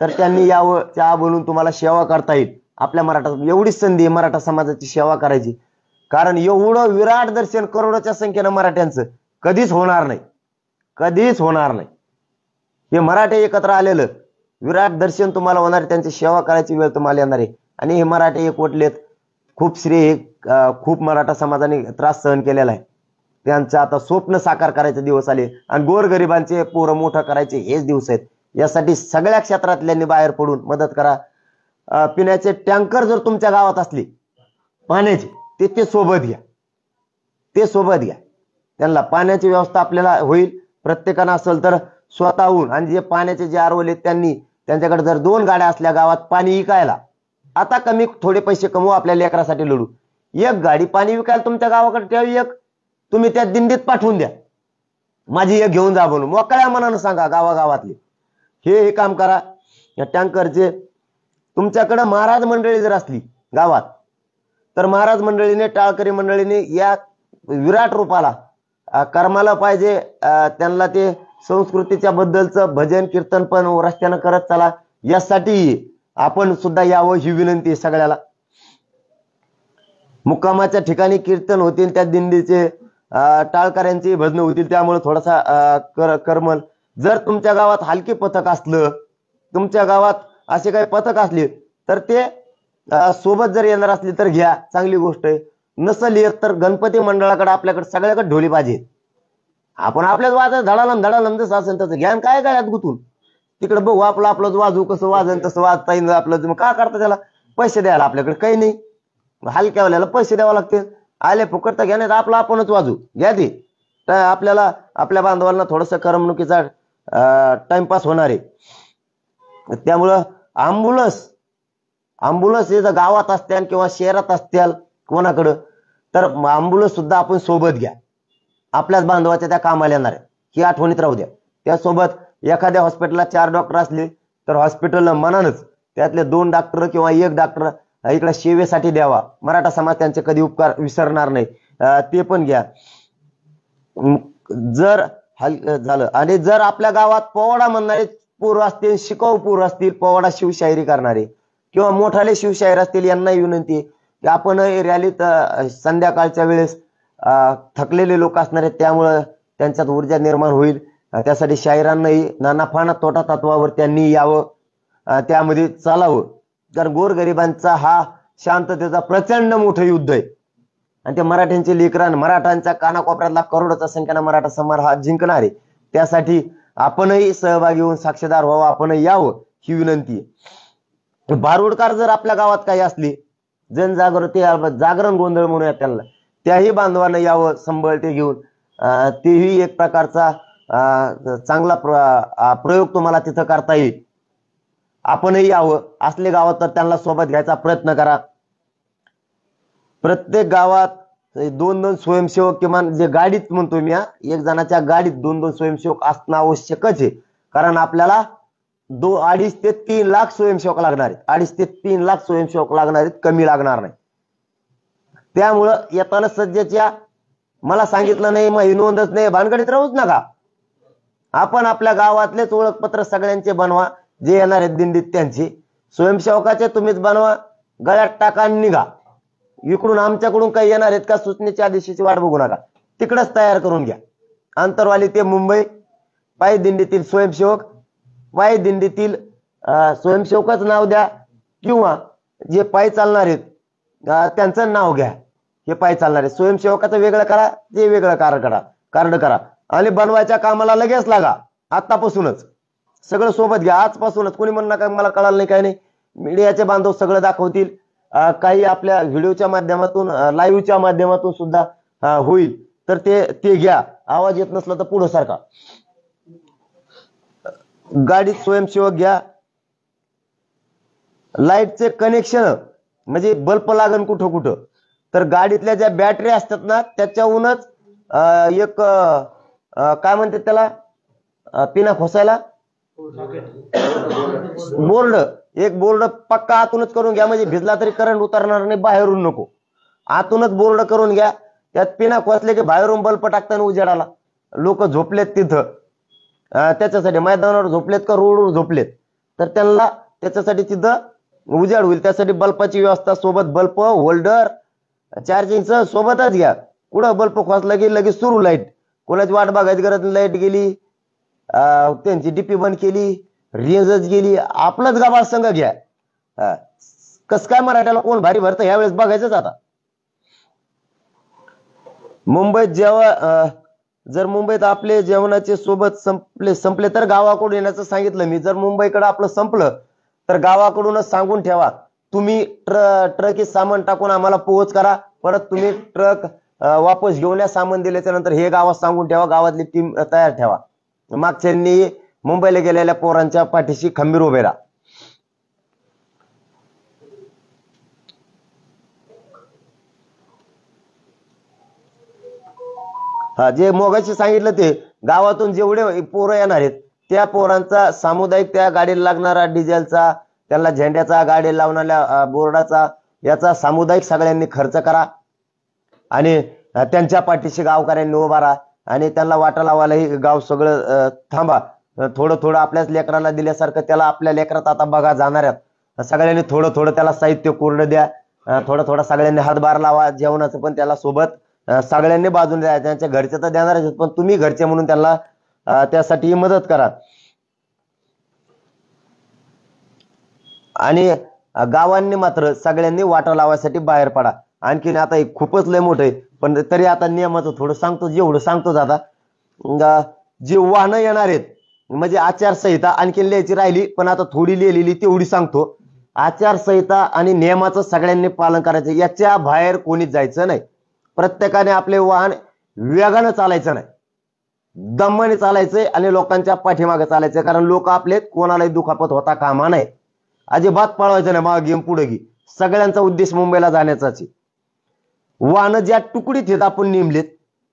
तर त्यांनी यावं. चहा बनवून तुम्हाला सेवा करता येईल. आपल्या मराठा एवढीच संधी आहे मराठा समाजाची सेवा करायची. कारण एवढं विराट दर्शन करोडोच्या संख्येनं मराठ्यांचं कधीच होणार नाही. कधीच होणार नाही. हे मराठे एकत्र आलेलं विराट दर्शन तुम्हाला होणार. त्यांची सेवा करायची वेळ तुम्हाला येणार आहे. आणि हे मराठे एकवटलेत. खूप श्रेय खूप मराठा समाजाने त्रास सहन केलेला आहे. त्यांचं आता स्वप्न साकार करायचे दिवस आले आणि गोरगरिबांचे पोरं मोठं करायचे हेच दिवस आहेत. यासाठी सगळ्या क्षेत्रातल्यांनी बाहेर पडून मदत करा. पिण्याचे टँकर जर तुमच्या गावात असले पाण्याचे ते सोबत घ्या. ते सोबत घ्या. त्यांना पाण्याची व्यवस्था आपल्याला होईल. प्रत्येकानं असेल तर स्वतःहून. आणि जे पाण्याचे जे आरवले त्यांच्याकडे जर 2 गाड्या असल्या गावात पाणी विकायला आता कमी थोडे पैसे कमवू आपल्या लेकरासाठी लढू. 1 गाडी पाणी विकायला तुमच्या गावाकडे ठेवी. 1 तुम्ही त्या दिंडीत पाठवून द्या. माझी 1 घेऊन जा बोलून मोकळ्या मनानं सांगा गावागावातले हे काम करा. या टँकरचे तुमच्याकडे महाराज मंडळी जर असली गावात तर महाराज मंडळीने टाळकरी मंडळीने या विराट रूपाला कर्माला पाहिजे. त्यांना ते संस्कृतीच्या बद्दलचं भजन कीर्तन पण रस्त्यानं करत चला. यासाठी आपण सुद्धा यावं ही विनंती सगळ्याला. मुक्कामाच्या ठिकाणी कीर्तन होतील. त्या दिंडीचे टाळकऱ्यांची भजन होतील. त्यामुळे थोडासा करमल. जर तुमच्या गावात हलकी पथक असलं तुमच्या गावात असे काही पथक असले तर ते सोबत जर येणार असले तर घ्या. चांगली गोष्ट आहे. नसल येत तर गणपती मंडळाकडे आपल्याकडे सगळ्याकडे ढोली पाहिजे. आपण आपल्याच वाजत धडालम धडालम जसं असेल तसं ज्ञान काय गळ्यात गुतून तिकडे बघू आपलं आपलं वाजू कसं वाजन तसं वाजता येईल आपलं. मग का करता त्याला पैसे द्यायला आपल्याकडे काही नाही. हलक्यावाल्याला पैसे द्यावे लागते. आले फुकट तर घेण्यात आपलं आपणच वाजू घ्या ते. तर आपल्याला आपल्या बांधवांना थोडस करमणुकीचा टाइमपास होणार आहे. त्यामुळं अँब्युलन्स हे जर गावात असत्याल किंवा शहरात असत्याल कोणाकडं तर अँब्युलन्स सुद्धा आपण सोबत घ्या. आपल्याच बांधवाच्या त्या कामाला येणार आहे ही आठवणीत राहू द्या. त्यासोबत एखाद्या हॉस्पिटलला 4 डॉक्टर असले तर हॉस्पिटलला मनानच त्यातले 2 डॉक्टर किंवा 1 डॉक्टर इकडे सेवेसाठी द्यावा. मराठा समाज त्यांचे कधी उपकार विसरणार नाही. ते पण घ्या. जर झालं आणि जर आपल्या गावात पोवाडा म्हणणारे पोरं असतील, शिकाऊ पोरं असतील, पोवाडा शिवशाहिरी करणारे किंवा मोठाले शिवशाहीर असतील यांनाही विनंती आहे की आपण रॅलीत संध्याकाळच्या वेळेस थकलेले लोक असणार आहेत त्यामुळं त्यांच्यात ऊर्जा निर्माण होईल. त्यासाठी शाहिरांनाही नाना तोटा तत्वावर त्यांनी यावं, त्यामध्ये चालावं. कारण गोरगरिबांचा हा शांततेचा प्रचंड मोठं युद्ध आहे आणि ते मराठ्यांचे लेकरांना मराठ्यांच्या कानाकोपऱ्यातला करोडोच्या संख्येनं मराठा समाज हा जिंकणार आहे. त्यासाठी आपणही सहभागी होऊन साक्षीदार व्हावं, आपणही यावं ही विनंती आहे. बारुडकार जर आपल्या गावात काही असली जनजागृती जागरण गोंधळ म्हणूया त्यांना त्याही बांधवांना यावं संबळ ते घेऊन. तेही एक प्रकारचा चांगला प्रयोग तुम्हाला तिथं करता येईल. आपणही यावं. असले गावात तर त्यांना सोबत घ्यायचा प्रयत्न करा. प्रत्येक गावात 2-2 स्वयंसेवक किमान जे गाडीत म्हणतो मी एक जणाच्या गाडीत 2-2 स्वयंसेवक असणं आवश्यकच आहे. कारण आपल्याला 2.5 ते 3 लाख स्वयंसेवक लागणार आहेत. 2.5 ते 3 लाख स्वयंसेवक लागणार आहेत, कमी लागणार नाही. त्यामुळं येताना सज्जच्या मला सांगितलं नाही मग नोंदच नाही भानगडीत राहूच नका. आपण आपल्या गावातलेच ओळखपत्र सगळ्यांचे बनवा. जे येणार आहेत दिंडीत त्यांची स्वयंसेवकाचे तुम्हीच बनवा. गळ्यात टाका निघा. इकडून आमच्याकडून काही येणार आहेत का सूचनेच्या आदेशाची वाट बघू नका. तिकडच तयार करून घ्या. आंतरवाली ते मुंबई पायी दिंडीतील स्वयंसेवक, पायी दिंडीतील स्वयंसेवकच नाव द्या किंवा जे पायी चालणार आहेत त्यांचं नाव घ्या. हे पायी चालणार आहे स्वयंसेवकाचं वेगळं करा, ते वेगळं कार्ड करा आणि बनवायच्या कामाला लगेच लागा. आतापासूनच सगळं सोबत घ्या. आजपासूनच. कोणी म्हणणार का मला कळालं नाही काय नाही. मीडियाचे बांधव सगळं दाखवतील. काही आपल्या व्हिडिओच्या माध्यमातून लाईव्हच्या माध्यमातून सुद्धा होईल तर ते घ्या. आवाज येत नसला तर पुढे सारखा. गाडीत स्वयंसेवक घ्या. लाईटचे कनेक्शन म्हणजे बल्ब लागन कुठं कुठं तर गाडीतल्या ज्या बॅटरी असतात ना त्याच्याहूनच एक काय म्हणतात त्याला पिना खोसायला बोर्ड पक्का आतूनच करून घ्या. म्हणजे भिजला तरी करंट उतरणार नाही, बाहेरून नको. आतूनच बोर्ड करून घ्या. त्यात पिना खोसले की बाहेरून बल्ब टाकताना उजेडाला. लोक झोपलेत तिथं त्याच्यासाठी मैदानावर झोपलेत का रोडवर झोपलेत तर त्यांना त्याच्यासाठी तिथं उजाड होईल. त्यासाठी बल्बाची व्यवस्था सोबत बल्ब होल्डर चार्जिंगचं सोबतच घ्या. कुठं बल्ब खोसला की लगेच सुरू लाईट. कोणाची वाट बघायची गरज नाही. लाईट गेली, त्यांची डीपी बंद केली, रेंजच गेली, आपलंच गाभा संघ घ्या. कस काय मराठ्याला कोण भारी भरतं ह्यावेळेस बघायचंच. आता मुंबईत जर मुंबईत आपले जेवणाचे सोबत संपले तर गावाकडून येण्याचं सांगितलं मी. जर मुंबईकडे आपलं संपलं तर गावाकडूनच सांगून ठेवा. तुम्ही ट्रक सामान टाकून आम्हाला पोहोच करा. परत तुम्ही ट्रक वापस घेऊन या. सामान दिल्याच्या नंतर हे गावात सांगून ठेवा. गावातली टीम तयार ठेवा. मागच्यांनी मुंबईला गेलेल्या पोरांच्या पाठीशी खंबीर उभे राहा. जे मोगाशी सांगितलं ते गावातून जेवढे पोरं येणार आहेत त्या पोरांचा सामुदायिक त्या गाडीला लागणारा डिझेलचा, त्याला झेंड्याचा, गाडी लावणाऱ्या बोर्डाचा याचा सामुदायिक सगळ्यांनी खर्च करा आणि त्यांच्या पाठीशी गावकऱ्यांनी उभा राहा आणि त्यांना वाटा लावायलाही गाव सगळं थांबा. थोडं थोडं आपल्याच लेकराला दिल्यासारखं त्याला आपल्या लेकरात आता बघा जाणाऱ्यात सगळ्यांनी थोडं थोडं त्याला साहित्य कोरडं द्या. थोडं थोडं सगळ्यांनी हातभार लावा. जेवणाचं पण त्याला सोबत सगळ्यांनी बाजून द्या. त्यांच्या घरचे तर देणारच पण तुम्ही घरचे म्हणून त्यांना त्यासाठी मदत करा. आणि गावांनी मात्र सगळ्यांनी वाटा लावायसाठी बाहेर पडा. आणखीन आता हे खूपच लय मोठं आहे, पण तरी आता नियमाचं थोडं सांगतो, जेवढं सांगतोच आता. जे वाहनं येणार आहेत म्हणजे आचारसंहिता आणखीन लिहायची राहिली, पण आता थोडी लिहिलेली तेवढी सांगतो. आचारसंहिता आणि नियमाचं सगळ्यांनी पालन करायचं, याच्या बाहेर कोणीच जायचं नाही. प्रत्येकाने आपले वाहन वेगानं चालायचं नाही, दमाने चालायचंय आणि लोकांच्या पाठीमागे चालायचं, कारण लोक आपले कोणालाही दुखापत होता कामा नाही. अजिबात पळवायचं नाही, मागे घेऊन पुढे घे. सगळ्यांचा उद्देश मुंबईला जाण्याचाच आहे. वाहनं ज्या तुकडीत आहेत आपण नेमलेत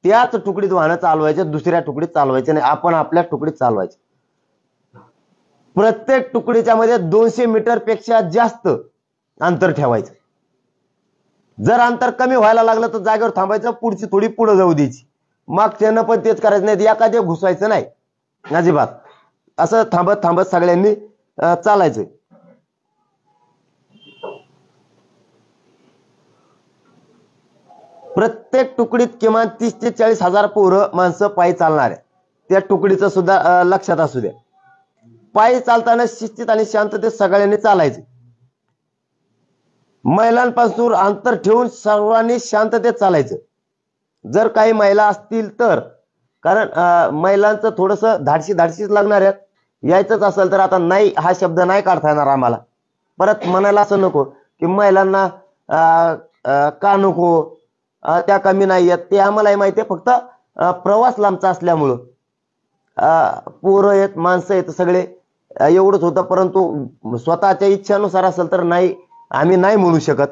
त्याच तुकडीत वाहनं चालवायचे, दुसऱ्या तुकडीत चालवायचे नाही, आपण आपल्या तुकडीत चालवायचे. प्रत्येक तुकडीच्या मध्ये 200 मीटर पेक्षा जास्त अंतर ठेवायचं. जर अंतर कमी व्हायला लागलं तर जागेवर थांबायचं, पुढची थोडी पुढे जाऊ द्यायची. मागच्यानं पण तेच करायचं नाही, एखाद्या घुसवायचं नाही अजिबात. असं थांबत थांबत सगळ्यांनी चालायचं. प्रत्येक तुकडीत किमान 30 ते 40 हजार पोरं माणसं पायी चालणार आहे. त्या तुकडीचं सुद्धा लक्षात असू द्या. पायी चालताना शिस्तीत आणि शांततेत सगळ्यांनी चालायचे. महिलांपासून अंतर ठेवून सर्वांनी शांततेत चालायचं. जर काही महिला असतील तर, कारण महिलांचं थोडस धाडशीच लागणार आहेत. यायचंच असेल तर आता नाही हा शब्द नाही काढता येणार आम्हाला. परत म्हणायला असं नको की महिलांना का नको, त्या कमी नाही आहेत. ते आम्हालाही माहिती आहे, फक्त प्रवास लांबचा असल्यामुळं पोरं आहेत, माणसं आहेत, सगळे एवढंच होतं. परंतु स्वतःच्या इच्छेनुसार असेल तर नाही, आम्ही नाही म्हणू शकत.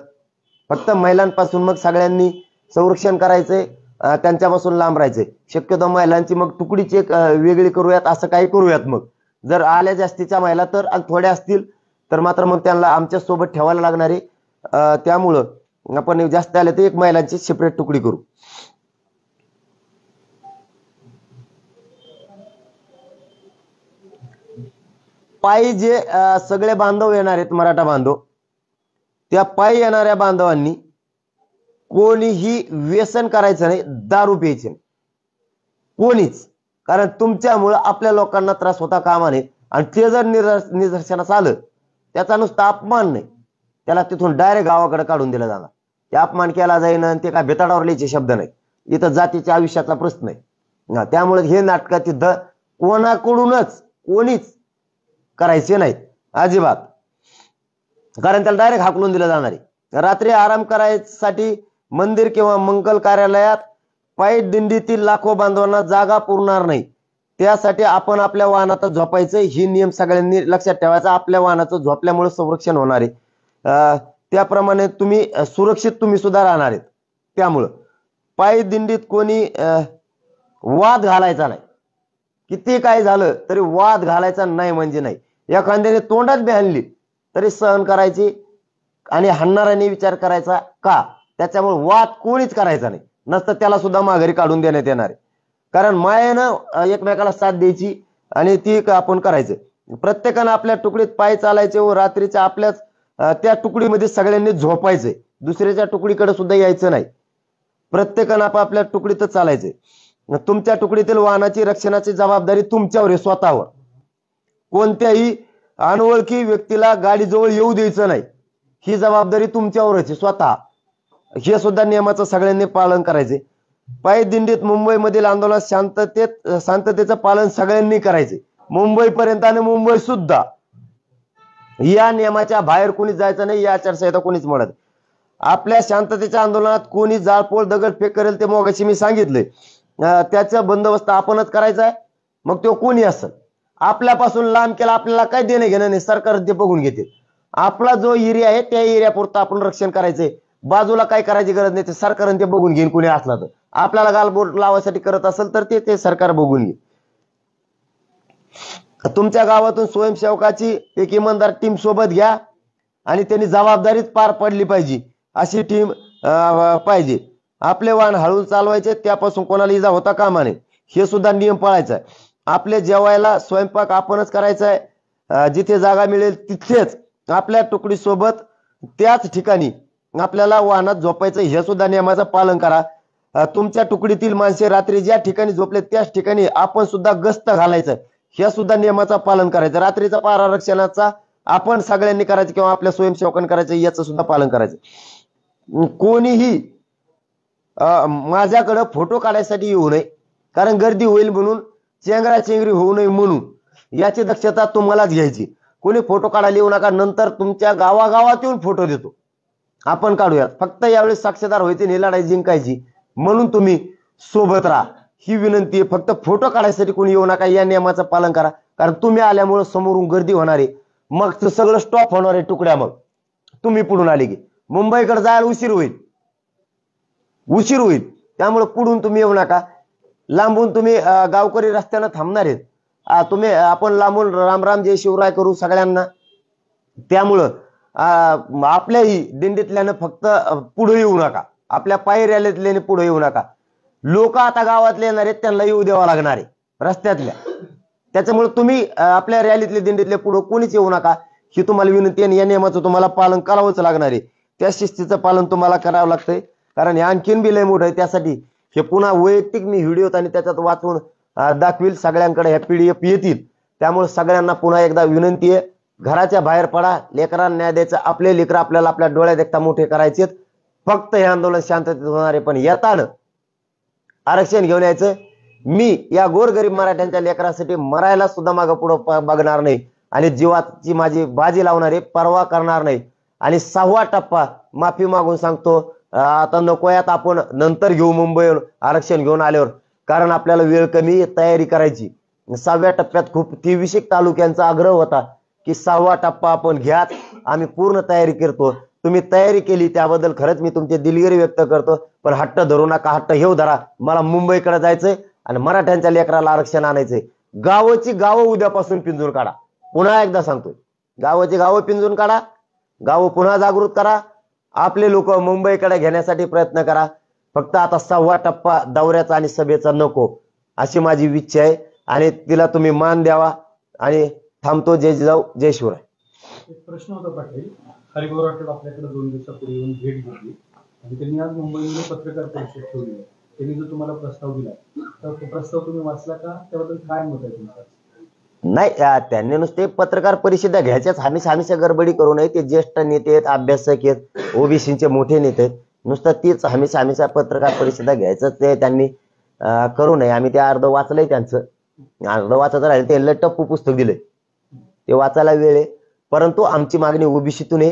फक्त महिलांपासून मग सगळ्यांनी संरक्षण करायचंय, त्यांच्यापासून लांब राहायचंय. शक्यतो महिलांची मग तुकडीची एक वेगळी करूयात, असं काही करूयात. मग जर आल्या जास्तीच्या महिला तर थोड्या असतील तर मात्र मग त्यांना आमच्या सोबत ठेवायला लागणार आहे. त्यामुळं आपण जास्त आले तर एक महिलांची सेपरेट तुकडी करू. पायी जे सगळे बांधव येणार आहेत, मराठा बांधव, त्या पायी येणाऱ्या बांधवांनी कोणीही व्यसन करायचं नाही, दारू प्यायची नाही कोणीच. कारण तुमच्यामुळं आपल्या लोकांना त्रास होता कामा नये. आणि ते जर निदर्शनास आलं, त्याचा नुसता अपमान नाही, त्याला तिथून डायरेक्ट गावाकडे काढून दिलं जाणार. ते अपमान केला जाईन आणि ते काय बेताडावर लिहायचे शब्द नाही. इथं जातीच्या आयुष्याचा प्रश्न आहे. त्यामुळे हे नाटक तिथं कोणाकडूनच कोणीच करायचे नाहीत अजिबात, कारण त्याला डायरेक्ट हाकलून दिलं जाणार आहे. रात्री आराम करायसाठी मंदिर किंवा मंगल कार्यालयात पायी दिंडीतील लाखो बांधवांना जागा पुरणार नाही. त्यासाठी आपण आपल्या वाहनात झोपायचं. ही नियम सगळ्यांनी लक्षात ठेवायचा. आपल्या वाहनाचं झोपल्यामुळे संरक्षण होणार आहे. त्याप्रमाणे तुम्ही सुरक्षित तुम्ही सुद्धा राहणार आहेत. त्यामुळं पायी दिंडीत कोणी वाद घालायचा नाही. किती काय झालं तरी वाद घालायचा नाही म्हणजे नाही. एखाद्याने तोंडात बी हाणली तरी सहन करायची आणि हाणणाऱ्याने विचार करायचा का. त्याच्यामुळे वाद कोणीच करायचा नाही, नसतं त्याला सुद्धा माघारी काढून देण्यात येणार आहे. कारण मायेनं एकमेकाला साथ द्यायची आणि ती आपण करायचं. प्रत्येकानं आपल्या तुकडीत पायी चालायचे व रात्रीच्या आपल्याच त्या तुकडीमध्ये सगळ्यांनी झोपायचंय. दुसऱ्याच्या तुकडीकडे सुद्धा यायचं नाही. प्रत्येकानं आपापल्या तुकडीतच चालायचंय. तुमच्या तुकडीतील वाहनाची रक्षणाची जबाबदारी तुमच्यावर आहे, स्वतःवर. कोणत्याही अनोळखी व्यक्तीला गाडीजवळ येऊ द्यायचं नाही, ही जबाबदारी तुमच्यावरच आहे स्वतः. हे सुद्धा नियमाचं सगळ्यांनी पालन करायचे. पायी दिंडीत मुंबईमधील आंदोलनात शांततेचं पालन सगळ्यांनी करायचे, मुंबईपर्यंत आणि मुंबई सुद्धा. या नियमाच्या बाहेर कोणीच जायचं नाही. या आचारसंहिता कोणीच मोडत. आपल्या शांततेच्या आंदोलनात कोणी जाळपोळ दगडफेक करेल ते मगाशी मी सांगितलंय, त्याचा बंदोबस्त आपणच करायचा आहे. मग तो कोणी असेल, आपल्यापासून लांब केला आपल्याला काय देणे घेणं नाही, सरकार ते बघून घेते. आपला जो एरिया आहे त्या एरियापुरतं आपण रक्षण करायचंय. बाजूला काय करायची गरज नाही, ते सरकारने ते बघून घेईन. कोणी असला तर आपल्याला गालबोट लावायसाठी करत असेल तर ते सरकार बघून घेईल. तुमच्या गावातून स्वयंसेवकाची एक इमानदार टीम सोबत घ्या आणि त्यांनी जबाबदारीत पार पडली पाहिजे अशी टीम पाहिजे. आपले वाहन हळू चालवायचे, त्यापासून कोणाला इजा होता कामा नये, हे सुद्धा नियम पाळायचा आहे. आपले जेवायला स्वयंपाक आपणच करायचा आहे. जिथे जागा मिळेल तिथेच आपल्या तुकडी सोबत त्याच ठिकाणी आपल्याला वाहनात झोपायचं, हे सुद्धा नियमाचं पालन करा. तुमच्या तुकडीतील माणसे रात्री ज्या ठिकाणी झोपले त्याच ठिकाणी आपण सुद्धा गस्त घालायचं, हे सुद्धा नियमाचं पालन करायचं. रात्रीचा पारा रक्षणाचा आपण सगळ्यांनी करायचं किंवा आपल्या स्वयंसेवकांनी करायचं, याचं सुद्धा पालन करायचं. कोणीही माझ्याकडे फोटो काढायसाठी येऊ नये, कारण गर्दी होईल म्हणून, चेंगराचेंगरी होऊ नये म्हणून याची दक्षता तुम्हालाच घ्यायची. कोणी फोटो काढायला येऊ नका, नंतर तुमच्या गावागावात येऊन फोटो देतो, आपण काढूयात. फक्त यावेळेस साक्षीदार व्हायचे, ही लढाई जिंकायची, म्हणून तुम्ही सोबत राहा ही विनंती आहे. फक्त फोटो काढायसाठी कोणी येऊ नका, या नियमाचं पालन करा, कारण तुम्ही आल्यामुळे समोरून गर्दी होणार आहे, मग ते सगळं स्टॉप होणार आहे तुकड्या. मग तुम्ही पुढून आले की मुंबईकडे जायला उशीर होईल, त्यामुळे पुढून तुम्ही येऊ नका. लांबून तुम्ही गावकरी रस्त्यानं थांबणार आहेत, तुम्ही आपण लांबून राम राम जय शिवराय करू सगळ्यांना. त्यामुळं आपल्याही दिंडीतल्यानं फक्त पुढे येऊ नका, आपल्या पायी रॅलीतल्याने पुढे येऊ नका. लोक आता गावातले येणार आहेत, त्यांना येऊ द्यावा लागणार आहे रस्त्यातल्या. त्याच्यामुळे तुम्ही आपल्या रॅलीतले दिंडीतले पुढे कोणीच येऊ नका ही तुम्हाला विनंती आहे. या नियमाचं तुम्हाला पालन करावंच लागणार आहे, त्या शिस्तीचं पालन तुम्हाला करावं लागतंय, कारण हे आणखीन बी लय मोठं आहे. त्यासाठी हे पुन्हा वैयक्तिक मी व्हिडिओ आणि त्याच्यात वाचून दाखवील, सगळ्यांकडे ह्या PDF येतील. त्यामुळे सगळ्यांना पुन्हा एकदा विनंती आहे, घराच्या बाहेर पडा, लेकरांना न्याय द्यायचा. आपले लेकर आपल्याला आपल्या डोळ्यात देखता मोठे करायचे. फक्त हे आंदोलन शांततेत होणार आहे, पण येताना आरक्षण घेऊन यायचं. मी या गोरगरीब मराठ्यांच्या लेकरासाठी मरायला सुद्धा मागं पुढं बघणार नाही, आणि जीवाची माझी बाजी लावणार आहे, परवा करणार नाही. आणि 6वा टप्पा माफी मागून सांगतो, आता नको यात, आपण नंतर घेऊ मुंबईवर आरक्षण घेऊन आल्यावर, कारण आपल्याला वेळ कमी, तयारी करायची. 6व्या टप्प्यात खूप 23 तालुक्यांचा आग्रह होता की 6वा टप्पा आपण घ्या, आम्ही पूर्ण तयारी करतो. तुम्ही तयारी केली त्याबद्दल खरंच मी तुमची दिलगिरी व्यक्त करतो, पण हट्ट धरू नका, हट्ट हेव धरा. मला मुंबईकडे जायचंय आणि मराठ्यांच्या लेकराला आरक्षण आणायचंय. गावाची गावं उद्यापासून पिंजून काढा, पुन्हा एकदा सांगतोय, गावाची गावं पिंजून काढा, गावं पुन्हा जागृत करा, आपले लोक मुंबईकडे घेण्यासाठी प्रयत्न करा. फक्त आता 6वा टप्पा दौऱ्याचा आणि सभेचा नको, अशी माझी इच्छा आहे, आणि तिला तुम्ही मान द्यावा. आणि थांबतो. जय जिजाऊ, जय शिवराय. एक प्रश्न होता पाटील, हरिभाऊ राठोड आपल्याकडे 2 दिवसापूर्वी येऊन भेट घेतली आणि त्यांनी आज मुंबईमध्ये पत्रकार परिषद ठेवली आहे. त्यांनी जो तुम्हाला प्रस्ताव दिला, तर तो प्रस्ताव तुम्ही वाचला का? त्याबद्दल काय मत आहे तुमचं? नाही, त्यांनी नुसते पत्रकार परिषदा घ्यायच्याच हमीशा गडबडी करू नये. ते ज्येष्ठ नेते आहेत, अभ्यासक आहेत, ओबीसीचे मोठे नेते आहेत. नुसतं तीच हमीशा पत्रकार परिषदा घ्यायचं ते त्यांनी करू नये. आम्ही ते अर्ध वाचलंय, त्यांचं अर्ध वाचायचं राहिलं. ते टप्पू पुस्तक दिलंय, ते वाचायला वेळ आहे. परंतु आमची मागणी ओबीसीतून आहे,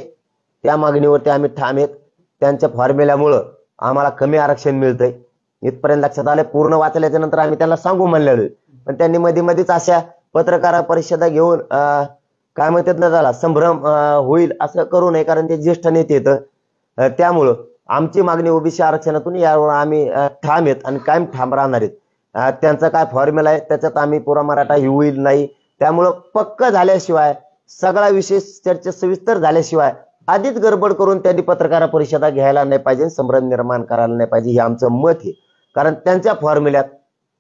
त्या मागणीवरती आम्ही ठाम आहेत. त्यांच्या फॉर्म्युल्यामुळं आम्हाला कमी आरक्षण मिळतंय, इथपर्यंत लक्षात आलं. पूर्ण वाचल्याच्या नंतर आम्ही त्यांना सांगू म्हणलेलो, पण त्यांनी मध्येच अशा पत्रकार परिषदा घेऊन काय म्हणतात ना, त्याला संभ्रम होईल असं करू नये, कारण ते ज्येष्ठ नेते आहेत. त्यामुळं आमची मागणी ओबीसी आरक्षणातून, यावर आम्ही ठाम आहेत आणि कायम ठाम राहणार आहेत. त्यांचा काय फॉर्म्युला आहे त्याच्यात आम्ही पुरा मराठा होईल नाही. त्यामुळं पक्क झाल्याशिवाय, सगळा विषय चर्चा सविस्तर झाल्याशिवाय आधीच गडबड करून त्यांनी पत्रकार परिषदा घ्यायला नाही पाहिजे, संभ्रम निर्माण करायला नाही पाहिजे, हे आमचं मत आहे. कारण त्यांच्या फॉर्म्युल्यात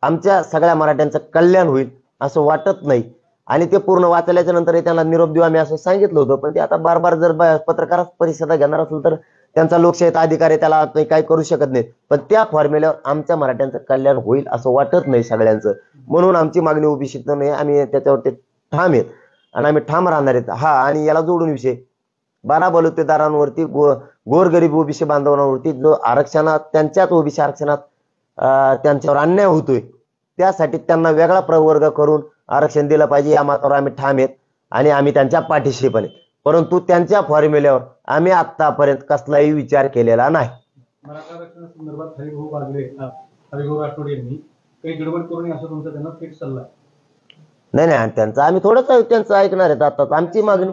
आमच्या सगळ्या मराठ्यांचं कल्याण होईल असं वाटत नाही. आणि ते पूर्ण वाचल्याच्या नंतर त्यांना निरोप देऊ आम्ही असं सांगितलं होतं, पण ते आता बार जर पत्रकार परिषदा घेणार असेल तर त्यांचा लोकशाहीचा अधिकार आहे, त्याला काही करू शकत नाही. पण त्या फॉर्म्युल्यावर आमच्या मराठ्यांचं कल्याण होईल असं वाटत नाही सगळ्यांचं, म्हणून आमची मागणी ओबीसीत नाही. आम्ही त्याच्यावरती ठाम आहेत आणि आम्ही ठाम राहणार आहेत. हा, आणि याला जोडून विषय, 12 बलुतेदारांवरती, गोरगरीब ओबीसी बांधवांवरती जो आरक्षणात, त्यांच्याच ओबीसी आरक्षणात त्यांच्यावर अन्याय होतोय, त्यासाठी त्यांना वेगळा प्रवर्ग करून आरक्षण दिलं पाहिजे, या मतावर आम्ही ठाम आहेत आणि आम्ही त्यांच्या पाठीशी पण आहे. परंतु त्यांच्या फॉर्म्युल्यावर आम्ही आतापर्यंत कसलाही विचार केलेला नाही. मराठा आरक्षणासंदर्भात हरिभाऊ राठोड यांनी काही गडबड करू नये असं तुमचा त्यांना थेट सल्ला आहे? नाही, त्यांचं आम्ही थोडंच त्यांचं ऐकणार आहेत. आता आमची मागणी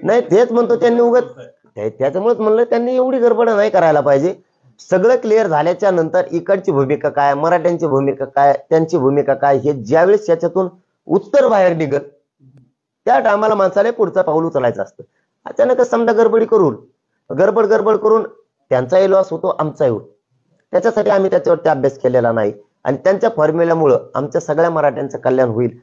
नाही, तेच म्हणतो त्यांनी उगत, त्याच्यामुळेच म्हणलं त्यांनी एवढी गडबड नाही करायला पाहिजे. सगळं क्लिअर झाल्याच्या नंतर इकडची भूमिका काय, मराठ्यांची भूमिका काय, त्यांची भूमिका काय, हे ज्यावेळेस याच्यातून उत्तर बाहेर निघत, त्या टायमाला माणसाला पुढचं पाऊल उचलायचं असतं. अचानकच समजा गडबड करून त्यांचाही लॉस होतो, आमचाही होतो. त्याच्यासाठी आम्ही त्याच्यावरती अभ्यास केलेला नाही आणि त्यांच्या फॉर्म्युल्यामुळं आमच्या सगळ्या मराठ्यांचं कल्याण होईल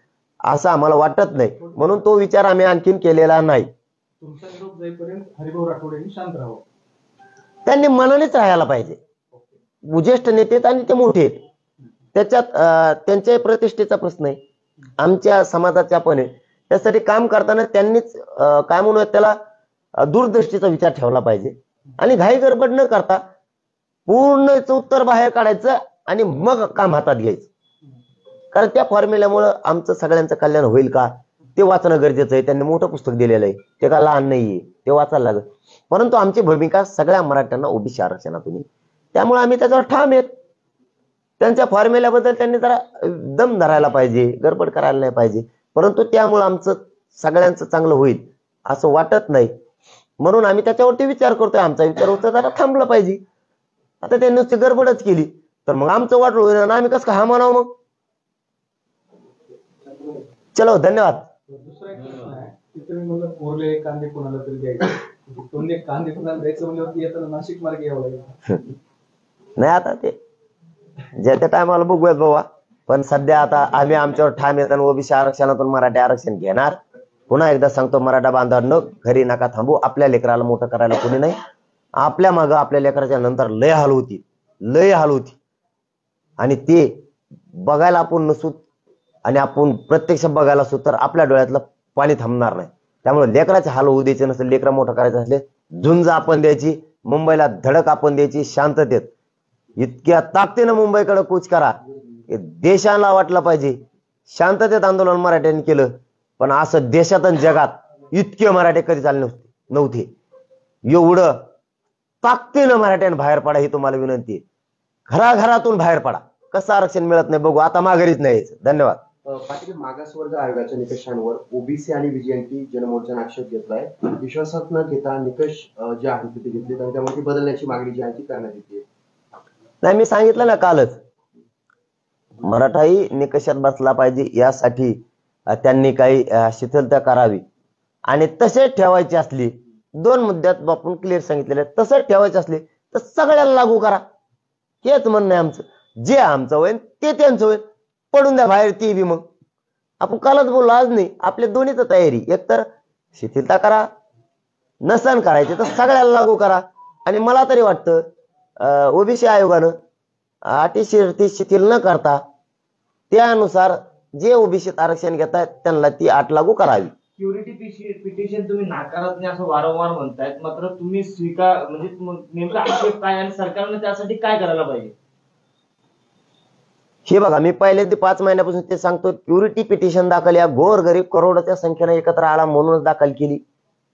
असं आम्हाला वाटत नाही, म्हणून तो विचार आम्ही आणखीन केलेला नाही. तुमचा निरोप जाईपर्यंत हरिभाऊ राठोड यांनी शांत राहावं, त्यांनी मनानेच राहायला पाहिजे. ज्येष्ठ नेते आणि ते मोठे आहेत, त्याच्यात त्यांच्या प्रतिष्ठेचा प्रश्न आहे, आमच्या समाजाच्या पण आहे. त्यासाठी काम करताना त्यांनीच काय म्हणूयात त्याला दूरदृष्टीचा विचार ठेवला पाहिजे. आणि घाई गडबड न करता पूर्णच उत्तर बाहेर काढायचं आणि मग काम हातात घ्यायचं. कारण त्या फॉर्म्युल्यामुळं आमचं सगळ्यांचं कल्याण होईल का ते वाचणं गरजेचं आहे. त्यांनी मोठं पुस्तक दिलेलं आहे, ते का लहान नाहीये, ते वाचायला लागत. परंतु आमची भूमिका सगळ्या मराठ्यांना ओबीसी आरक्षणातून, त्यामुळे आम्ही त्याच्यावर ठाम आहेत. त्यांच्या फॉर्म्युल्याबद्दल त्यांनी जरा दम धरायला पाहिजे, गडबड करायला नाही पाहिजे. परंतु त्यामुळे आमचं सगळ्यांचं चांगलं होईल असं वाटत नाही, म्हणून आम्ही त्याच्यावरती विचार करतोय. आमचा विचार होता जरा थांबलं पाहिजे. आता त्यांनी नुसती गडबडच केली तर मग आमचं वाटलं होईल आणि आम्ही कसं हा म्हणावं मग. चलो धन्यवाद. दुसरा एक प्रश्न आहे की तुम्ही म्हणलं कोरले कांदे कोणाला तरी द्यायचे, कोणते कांदे कोणाला द्यायचं म्हणल्यावरती येताना नाशिक मार्गे यावं लागेल. नाही आता ते ज्या त्या टायमाला बघूयात बाबा, पण सध्या आता आम्ही आमच्यावर ठाम येत आणि ओबीसी आरक्षणातून मराठी आरक्षण घेणार. पुन्हा एकदा सांगतो मराठा बांधवांनो, घरी नका थांबू. आपल्या लेकराला मोठं करायला कोणी नाही. आपल्या मागं आपल्या लेकराच्या नंतर लय हाल होती, लय हाल होती. आणि ते बघायला आपण नसू आणि आपण प्रत्यक्ष बघायला असू तर आपल्या डोळ्यातलं पाणी थांबणार नाही. त्यामुळे लेकराचे हाल होऊ द्यायचे नसेल, लेकरा मोठं करायचं असले झुंज आपण द्यायची, मुंबईला धडक आपण द्यायची शांततेत. इतक्या ताकदीनं मुंबईकडे कूच करा, देशाला वाटलं पाहिजे. शांततेत आंदोलन मराठ्यांनी केलं, पण असं देशात आणि जगात इतके मराठे कधी चालले नव्हते. एवढं ताकदीनं मराठ्यांनी बाहेर पडा ही तुम्हाला विनंती आहे. घराघरातून बाहेर पडा. कसं आरक्षण मिळत नाही बघू, आता माघारीच नाही यायचं. धन्यवाद. पाटील, मागासवर्ग आयोगाच्या निकषांवर ओबीसी आणि व्हीजीएनटी जनमोर्चाने आक्षेप घेतलाय. विश्वासात न घेता निकष जे आहेत ते घेतले आणि त्यामध्ये बदलण्याची मागणी जी आहे ती करण्यात येते. नाही, मी सांगितलं ना कालच, मराठाही निकषात बसला पाहिजे यासाठी त्यांनी काही शिथिलता करावी. आणि तसेच ठेवायची असली, 2 मुद्द्यात आपण क्लिअर सांगितलेले, तसंच ठेवायचे असले तर सगळ्याला लागू करा. हेच म्हणणं आहे आमचं. जे आमचं होईल ते त्यांचं होईल, पडून द्या बाहेर ते बी. मग आपण कालच बोललो, आज नाही. आपल्या दोन्हीच तयारी, एकतर शिथिलता करा, नसन करायचे तर सगळ्याला लागू करा. आणि मला तरी वाटतं ओबीसी आयोगानं अटी शर्ती शिथिल न करता त्यानुसार जे ओबीसीत आरक्षण घेत आहेत त्यांना ती अट लागू करावी. सिक्युरिटी पिटिशन तुम्ही नाकारत नाही असं वारंवार म्हणतायत, मात्र तुम्ही स्वीकार म्हणजे नेमका आक्षेप काय आणि सरकारने त्यासाठी काय करायला पाहिजे? हे बघा, मी पहिले ते 5 महिन्यापासून ते सांगतो. प्युरिटी पिटिशन दाखल या गोरगरीब करोडच्या संख्येने एकत्र आला म्हणूनच दाखल केली.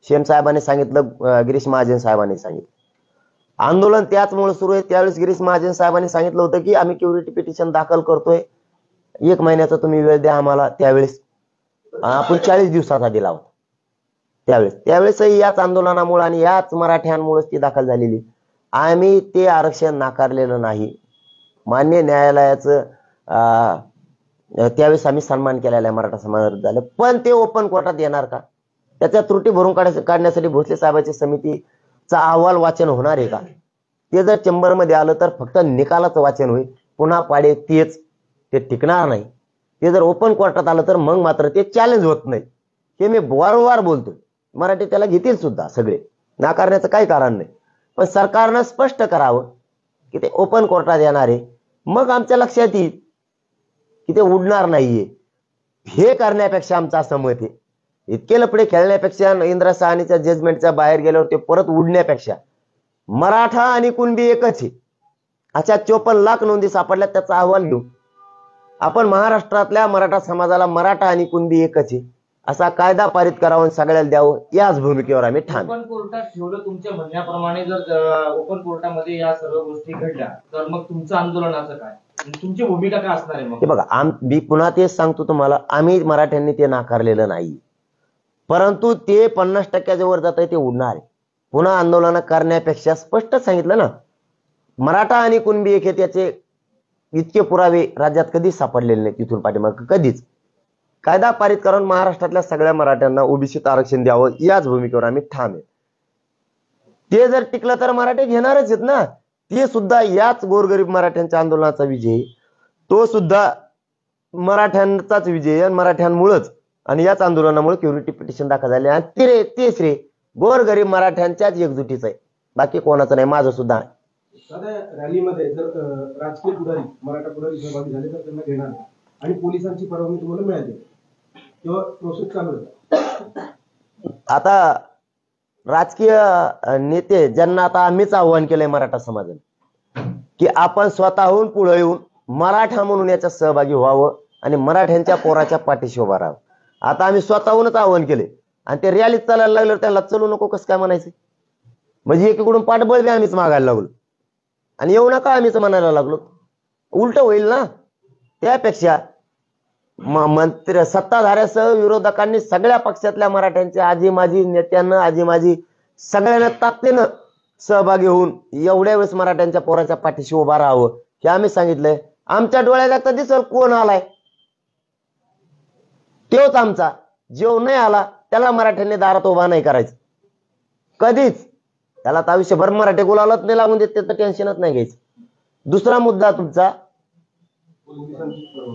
शेम साहेबांनी सांगितलं, गिरीश महाजन साहेबांनी सांगितलं. आंदोलन त्याचमुळे सुरू आहे. त्यावेळेस गिरीश महाजन साहेबांनी सांगितलं होतं की आम्ही प्युरिटी पिटिशन दाखल करतोय, 1 महिन्याचा तुम्ही वेळ द्या आम्हाला. त्यावेळेस आपण 40 दिवसाचा दिला होता. त्यावेळेस याच आंदोलनामुळे आणि याच मराठ्यांमुळेच ती दाखल झालेली. आम्ही ते आरक्षण नाकारलेलं नाही. मान्य न्यायालयाचं त्यावेळेस आम्ही सन्मान केलेला आहे मराठा समाजात झालं. पण ते ओपन कोर्टात येणार का? त्याच्या त्रुटी भरून काढण्यासाठी भोसले साहेबांची समितीचा अहवाल वाचन होणार आहे का? ते जर चेंबरमध्ये आलं तर फक्त निकालाचं वाचन होईल, पुन्हा पाडे तेच, ते टिकणार नाही. ते जर ओपन कोर्टात आलं तर मग मात्र ते चॅलेंज होत नाही. हे मी वारंवार बोलतोय. मराठी त्याला घेतील सुद्धा, सगळे नाकारण्याचं काही कारण नाही. पण सरकारनं स्पष्ट करावं की ते ओपन कोर्टात येणार आहे, मग आमच्या लक्षात येईल की ते उडणार नाहीये. हे करण्यापेक्षा आमचं असं मत आहे, इतके लपडे खेळण्यापेक्षा, इंदिरा साहनीच्या जजमेंटच्या बाहेर गेल्यावर ते परत उडण्यापेक्षा मराठा आणि कुणबी एकच आहे. अशा 54 लाख नोंदी सापडल्या, त्याचा अहवाल घेऊ आपण. महाराष्ट्रातल्या मराठा समाजाला मराठा आणि कुणबी एकच आहे असा कायदा पारित करावा, सगळ्याला द्यावं, याच भूमिकेवर आम्ही ठाम. ओपन कोर्टात ठेवलं तुमच्या म्हणण्याप्रमाणे, जर ओपन कोर्टामध्ये या सर्व गोष्टी घडल्या तर मग तुमचं आंदोलनाचं काय, तुमची भूमिका काय असणार आहे? मग हे बघा, मी पुन्हा तेच सांगतो तुम्हाला, आम्ही मराठ्यांनी ते नाकारलेलं नाही, परंतु ते 50% वर जात आहे, ते उडणार आहे. पुन्हा आंदोलन करण्यापेक्षा स्पष्ट सांगितलं ना, मराठा आणि कुणबी एक, त्याचे इतके पुरावे राज्यात कधीच सापडलेले नाही. तिथून पाठीमाग कधीच कायदा पारित करून महाराष्ट्रातल्या सगळ्या मराठ्यांना ओबीसीत आरक्षण द्यावं, याच भूमिकेवर आम्ही ठाम आहे. ते जर टिकलं तर मराठे घेणारच आहेत ना. ते सुद्धा याच गोरगरीब मराठ्यांच्या आंदोलनाचा विजय, तो सुद्धा मराठ्यांचाच विजय आणि मराठ्यांमुळेच आणि याच आंदोलनामुळे प्युरिटी पिटिशन दाखल झाले. आणि ते श्रेय गोरगरीब मराठ्यांच्याच एकजुटीच आहे, बाकी कोणाचं नाही, माझं सुद्धा. साध्या रॅलीमध्ये जर राजकीय पुढारी, मराठा पुढारी सहभागी झाले तर त्यांना घेणार नाही आणि पोलिसांची परवानगी तुम्हाला मिळाली तेव्हा प्रोसेस चालू होता. आता राजकीय नेते ज्यांना आता आम्हीच आव्हान केलंय मराठा समाजाने की आपण स्वतःहून पुढे येऊन मराठा म्हणून याच्यात सहभागी व्हावं आणि मराठ्यांच्या पोराच्या पाठीशी उभा राहावं. आता आम्ही स्वतःहूनच आव्हान केले आणि ते रॅलीत चालायला लागल्यावर त्यांना चलू नको कसं काय म्हणायचं. म्हणजे एकीकडून पाठबळ बी आम्हीच मागायला लागलो आणि येऊ नका आम्हीच म्हणायला लागलो. उलट होईल ना. त्यापेक्षा मंत्री सत्ताधाऱ्यासह विरोधकांनी सगळ्या पक्षातल्या मराठ्यांच्या आजी माजी नेत्यांना आजी माजी सगळ्यांना ताकदीनं सहभागी होऊन एवढ्या वेळेस मराठ्यांच्या पोराच्या पाठीशी उभा राहावं हे आम्ही सांगितलंय. आमच्या डोळ्यात आता दिसल कोण आलाय तोच आमचा. जो नाही आला त्याला मराठ्यांनी दारात उभा नाही करायचं कधीच. त्याला तर आयुष्यभर मराठी गुलालच नाही लागून देत त्याचं टेन्शनच नाही घ्यायचं. दुसरा मुद्दा तुमचा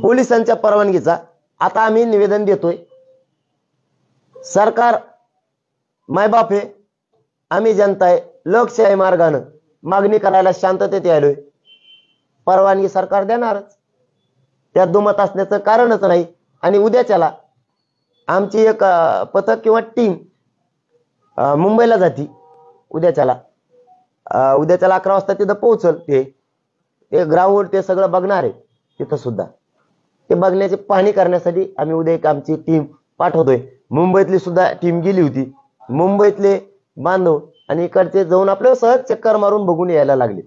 पोलिसांच्या परवानगीचा. आता आम्ही निवेदन देतोय. सरकार मायबाप आहे, आम्ही जनता आहे. लोकशाही मार्गानं मागणी करायला शांततेत आलोय. परवानगी सरकार देणारच, त्यात दुमत असण्याचं कारणच नाही. आणि उद्याच्याला आमची एक पथक किंवा टीम मुंबईला जाती. उद्याच्याला 11 वाजता तिथं पोहोचल. ते ग्राउंड ते सगळं बघणार आहे तिथं सुद्धा. ते बघण्याची पाहणी करण्यासाठी आम्ही उद्या एक आमची टीम पाठवतोय. मुंबईतली सुद्धा टीम गेली होती. मुंबईतले बांधव आणि इकडचे जाऊन आपलं सहज चक्कर मारून बघून यायला लागले.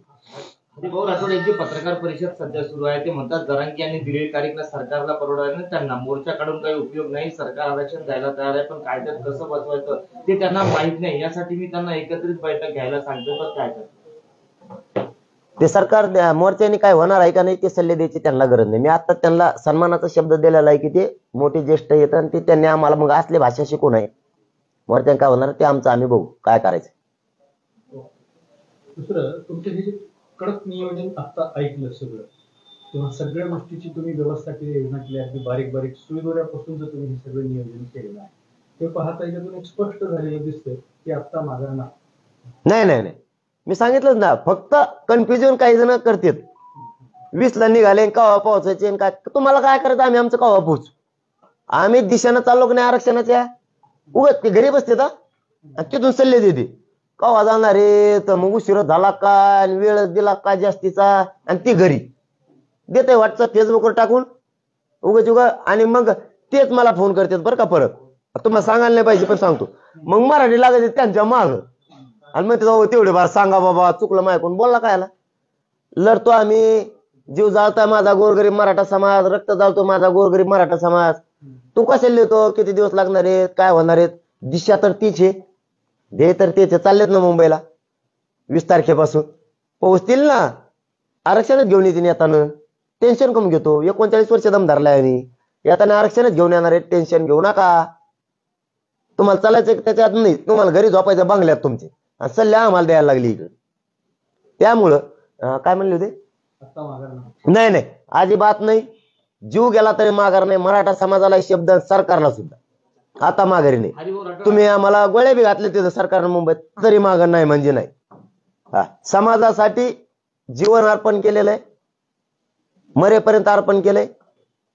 भाऊ राठोड यांची पत्रकार परिषद सध्या सुरू आहे. ते म्हणतात जरांगे यांनी दिलेली तारीखला सरकारला परवडायला नाही, त्यांना मोर्चा काढून काही उपयोग नाही. सरकार आरक्षण द्यायला तयार आहे पण कायद्यात कसं बसवायचं ते त्यांना माहित नाही. यासाठी मी त्यांना एकत्रित बैठक घ्यायला सांगतो. तर काय करतो ते सरकार मोर्चाने काय होणार आहे का नाही ते सल्ले द्यायची त्यांना गरज नाही. मी आता त्यांना सन्मानाचा शब्द दिलेला आहे की ते मोठे ज्येष्ठ येतात आणि ते त्यांनी आम्हाला मग असले भाषा शिकू नये. मोर्चाने काय होणार ते आमचं आम्ही बघू काय करायचं. दुसरं तुमचे हे जे कडक नियोजन आता ऐकलं सगळं तेव्हा सगळ्या गोष्टीची तुम्ही व्यवस्था केली, योजना केली, अगदी बारीक बारीक सुईदोऱ्यापासून जर तुम्ही हे सगळं नियोजन केलेलं आहे ते पाहता याच्यातून एक स्पष्ट झालेलं दिसतंय की आता माघार नाही मी सांगितलंच ना. फक्त कन्फ्युजन काही जण करतात. 20ला निघाले कवा पोहोचायचे काय तुम्हाला काय करायचं आम्ही आमचं कवा पोहोचू. आम्ही दिशेनं चाललो की नाही आरक्षणाच्या उगत ते घरी बसते तिथून सल्ले देते कवा जाणार रे तर मग उशीर झाला काय वेळ दिला काय जास्तीचा आणि ती घरी देते व्हॉट्सअप फेसबुकवर टाकून उगाच उगा. आणि मग तेच मला फोन करतात बरं का परत. तुम्हाला सांगायला नाही पाहिजे पण सांगतो. मग मराठी लागायचे त्यांच्या माग आणि मग तेवढे बार सांगा बाबा चुकलं मायकून बोलला काय लढतो आम्ही. जीव जाळता माझा गोरगरीब मराठा समाज, रक्त जाळतो माझा गोरगरीब मराठा समाज. तू कशाला लिहितो किती दिवस लागणार आहेत काय होणार आहेत. दिशा तर तीच आहे, ध्येय तर तेच चाललेत ना मुंबईला. 20 तारखेपासून पोहोचतील ना. आरक्षणच घेऊन येतील येताना. टेन्शन कमी घेतो. 39 वर्ष दम धरलाय आणि येताना आरक्षणच घेऊन येणार आहे. टेन्शन घेऊ नका. तुम्हाला चालायचं त्याच्यात नाही, तुम्हाला घरी झोपायचं बंगल्यात तुमचे आणि सल्ले आम्हाला द्यायला लागली इकडे. त्यामुळं काय म्हणले होते आता माघार नाही अजिबात नाही. जीव गेला तरी माघार नाही. मराठा समाजाला शब्द सरकारला सुद्धा आता माघारी नाही. तुम्ही आम्हाला गोळ्या बी घातले तिथं सरकारनं मुंबईत तरी माघार नाही म्हणजे नाही. समाजासाठी जीवन अर्पण केलेलं आहे, मरेपर्यंत अर्पण केलंय.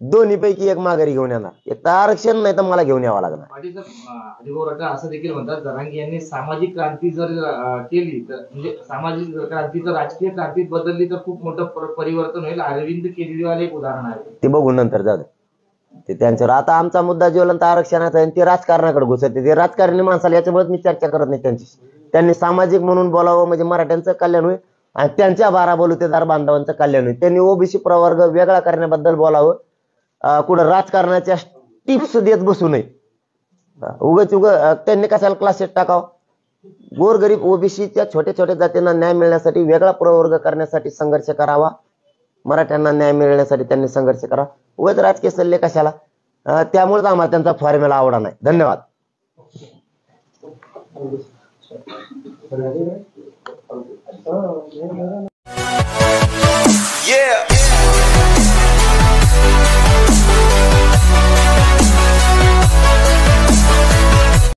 दोन्ही पैकी एक माघारी घेऊन येणार. एक तर आरक्षण नाही तर मला घेऊन यावं लागणार. हरिभाऊ राठोड असं देखील म्हणतात जरांगे यांनी सामाजिक क्रांती जर केली तर म्हणजे सामाजिक क्रांती जर राजकीय क्रांतीत बदलली तर खूप मोठं परिवर्तन होईल. अरविंद केजरीवाल एक उदाहरण आहे. ते बघू नंतर जाऊ ते त्यांच्यावर. आता आमचा मुद्दा ज्वलंत आरक्षणाचा आहे ते राजकारणाकडे घुसते. ते राजकारणी माणसाला याच्यामुळे मी चर्चा करत नाही त्यांची. त्यांनी सामाजिक म्हणून बोलावं म्हणजे मराठ्यांचं कल्याण होईल आणि त्यांच्या 12 बलुतेदार बांधवांचं कल्याण होईल. त्यांनी ओबीसी प्रवर्ग वेगळा करण्याबद्दल बोलावं. कुठं राजकारणाच्या टिप्स देत बसू नये. उगच त्यांनी कशाला क्लासेस टाकावं. गोरगरीब ओबीसीच्या छोट्या छोट्या जातींना न्याय मिळण्यासाठी वेगळा प्रवर्ग करण्यासाठी संघर्ष करावा. मराठ्यांना न्याय मिळण्यासाठी त्यांनी संघर्ष करावा. उगाच राजकीय सल्ले कशाला. त्यामुळेच आम्हाला त्यांचा फॉर्म्युला आवडा नाही. धन्यवाद.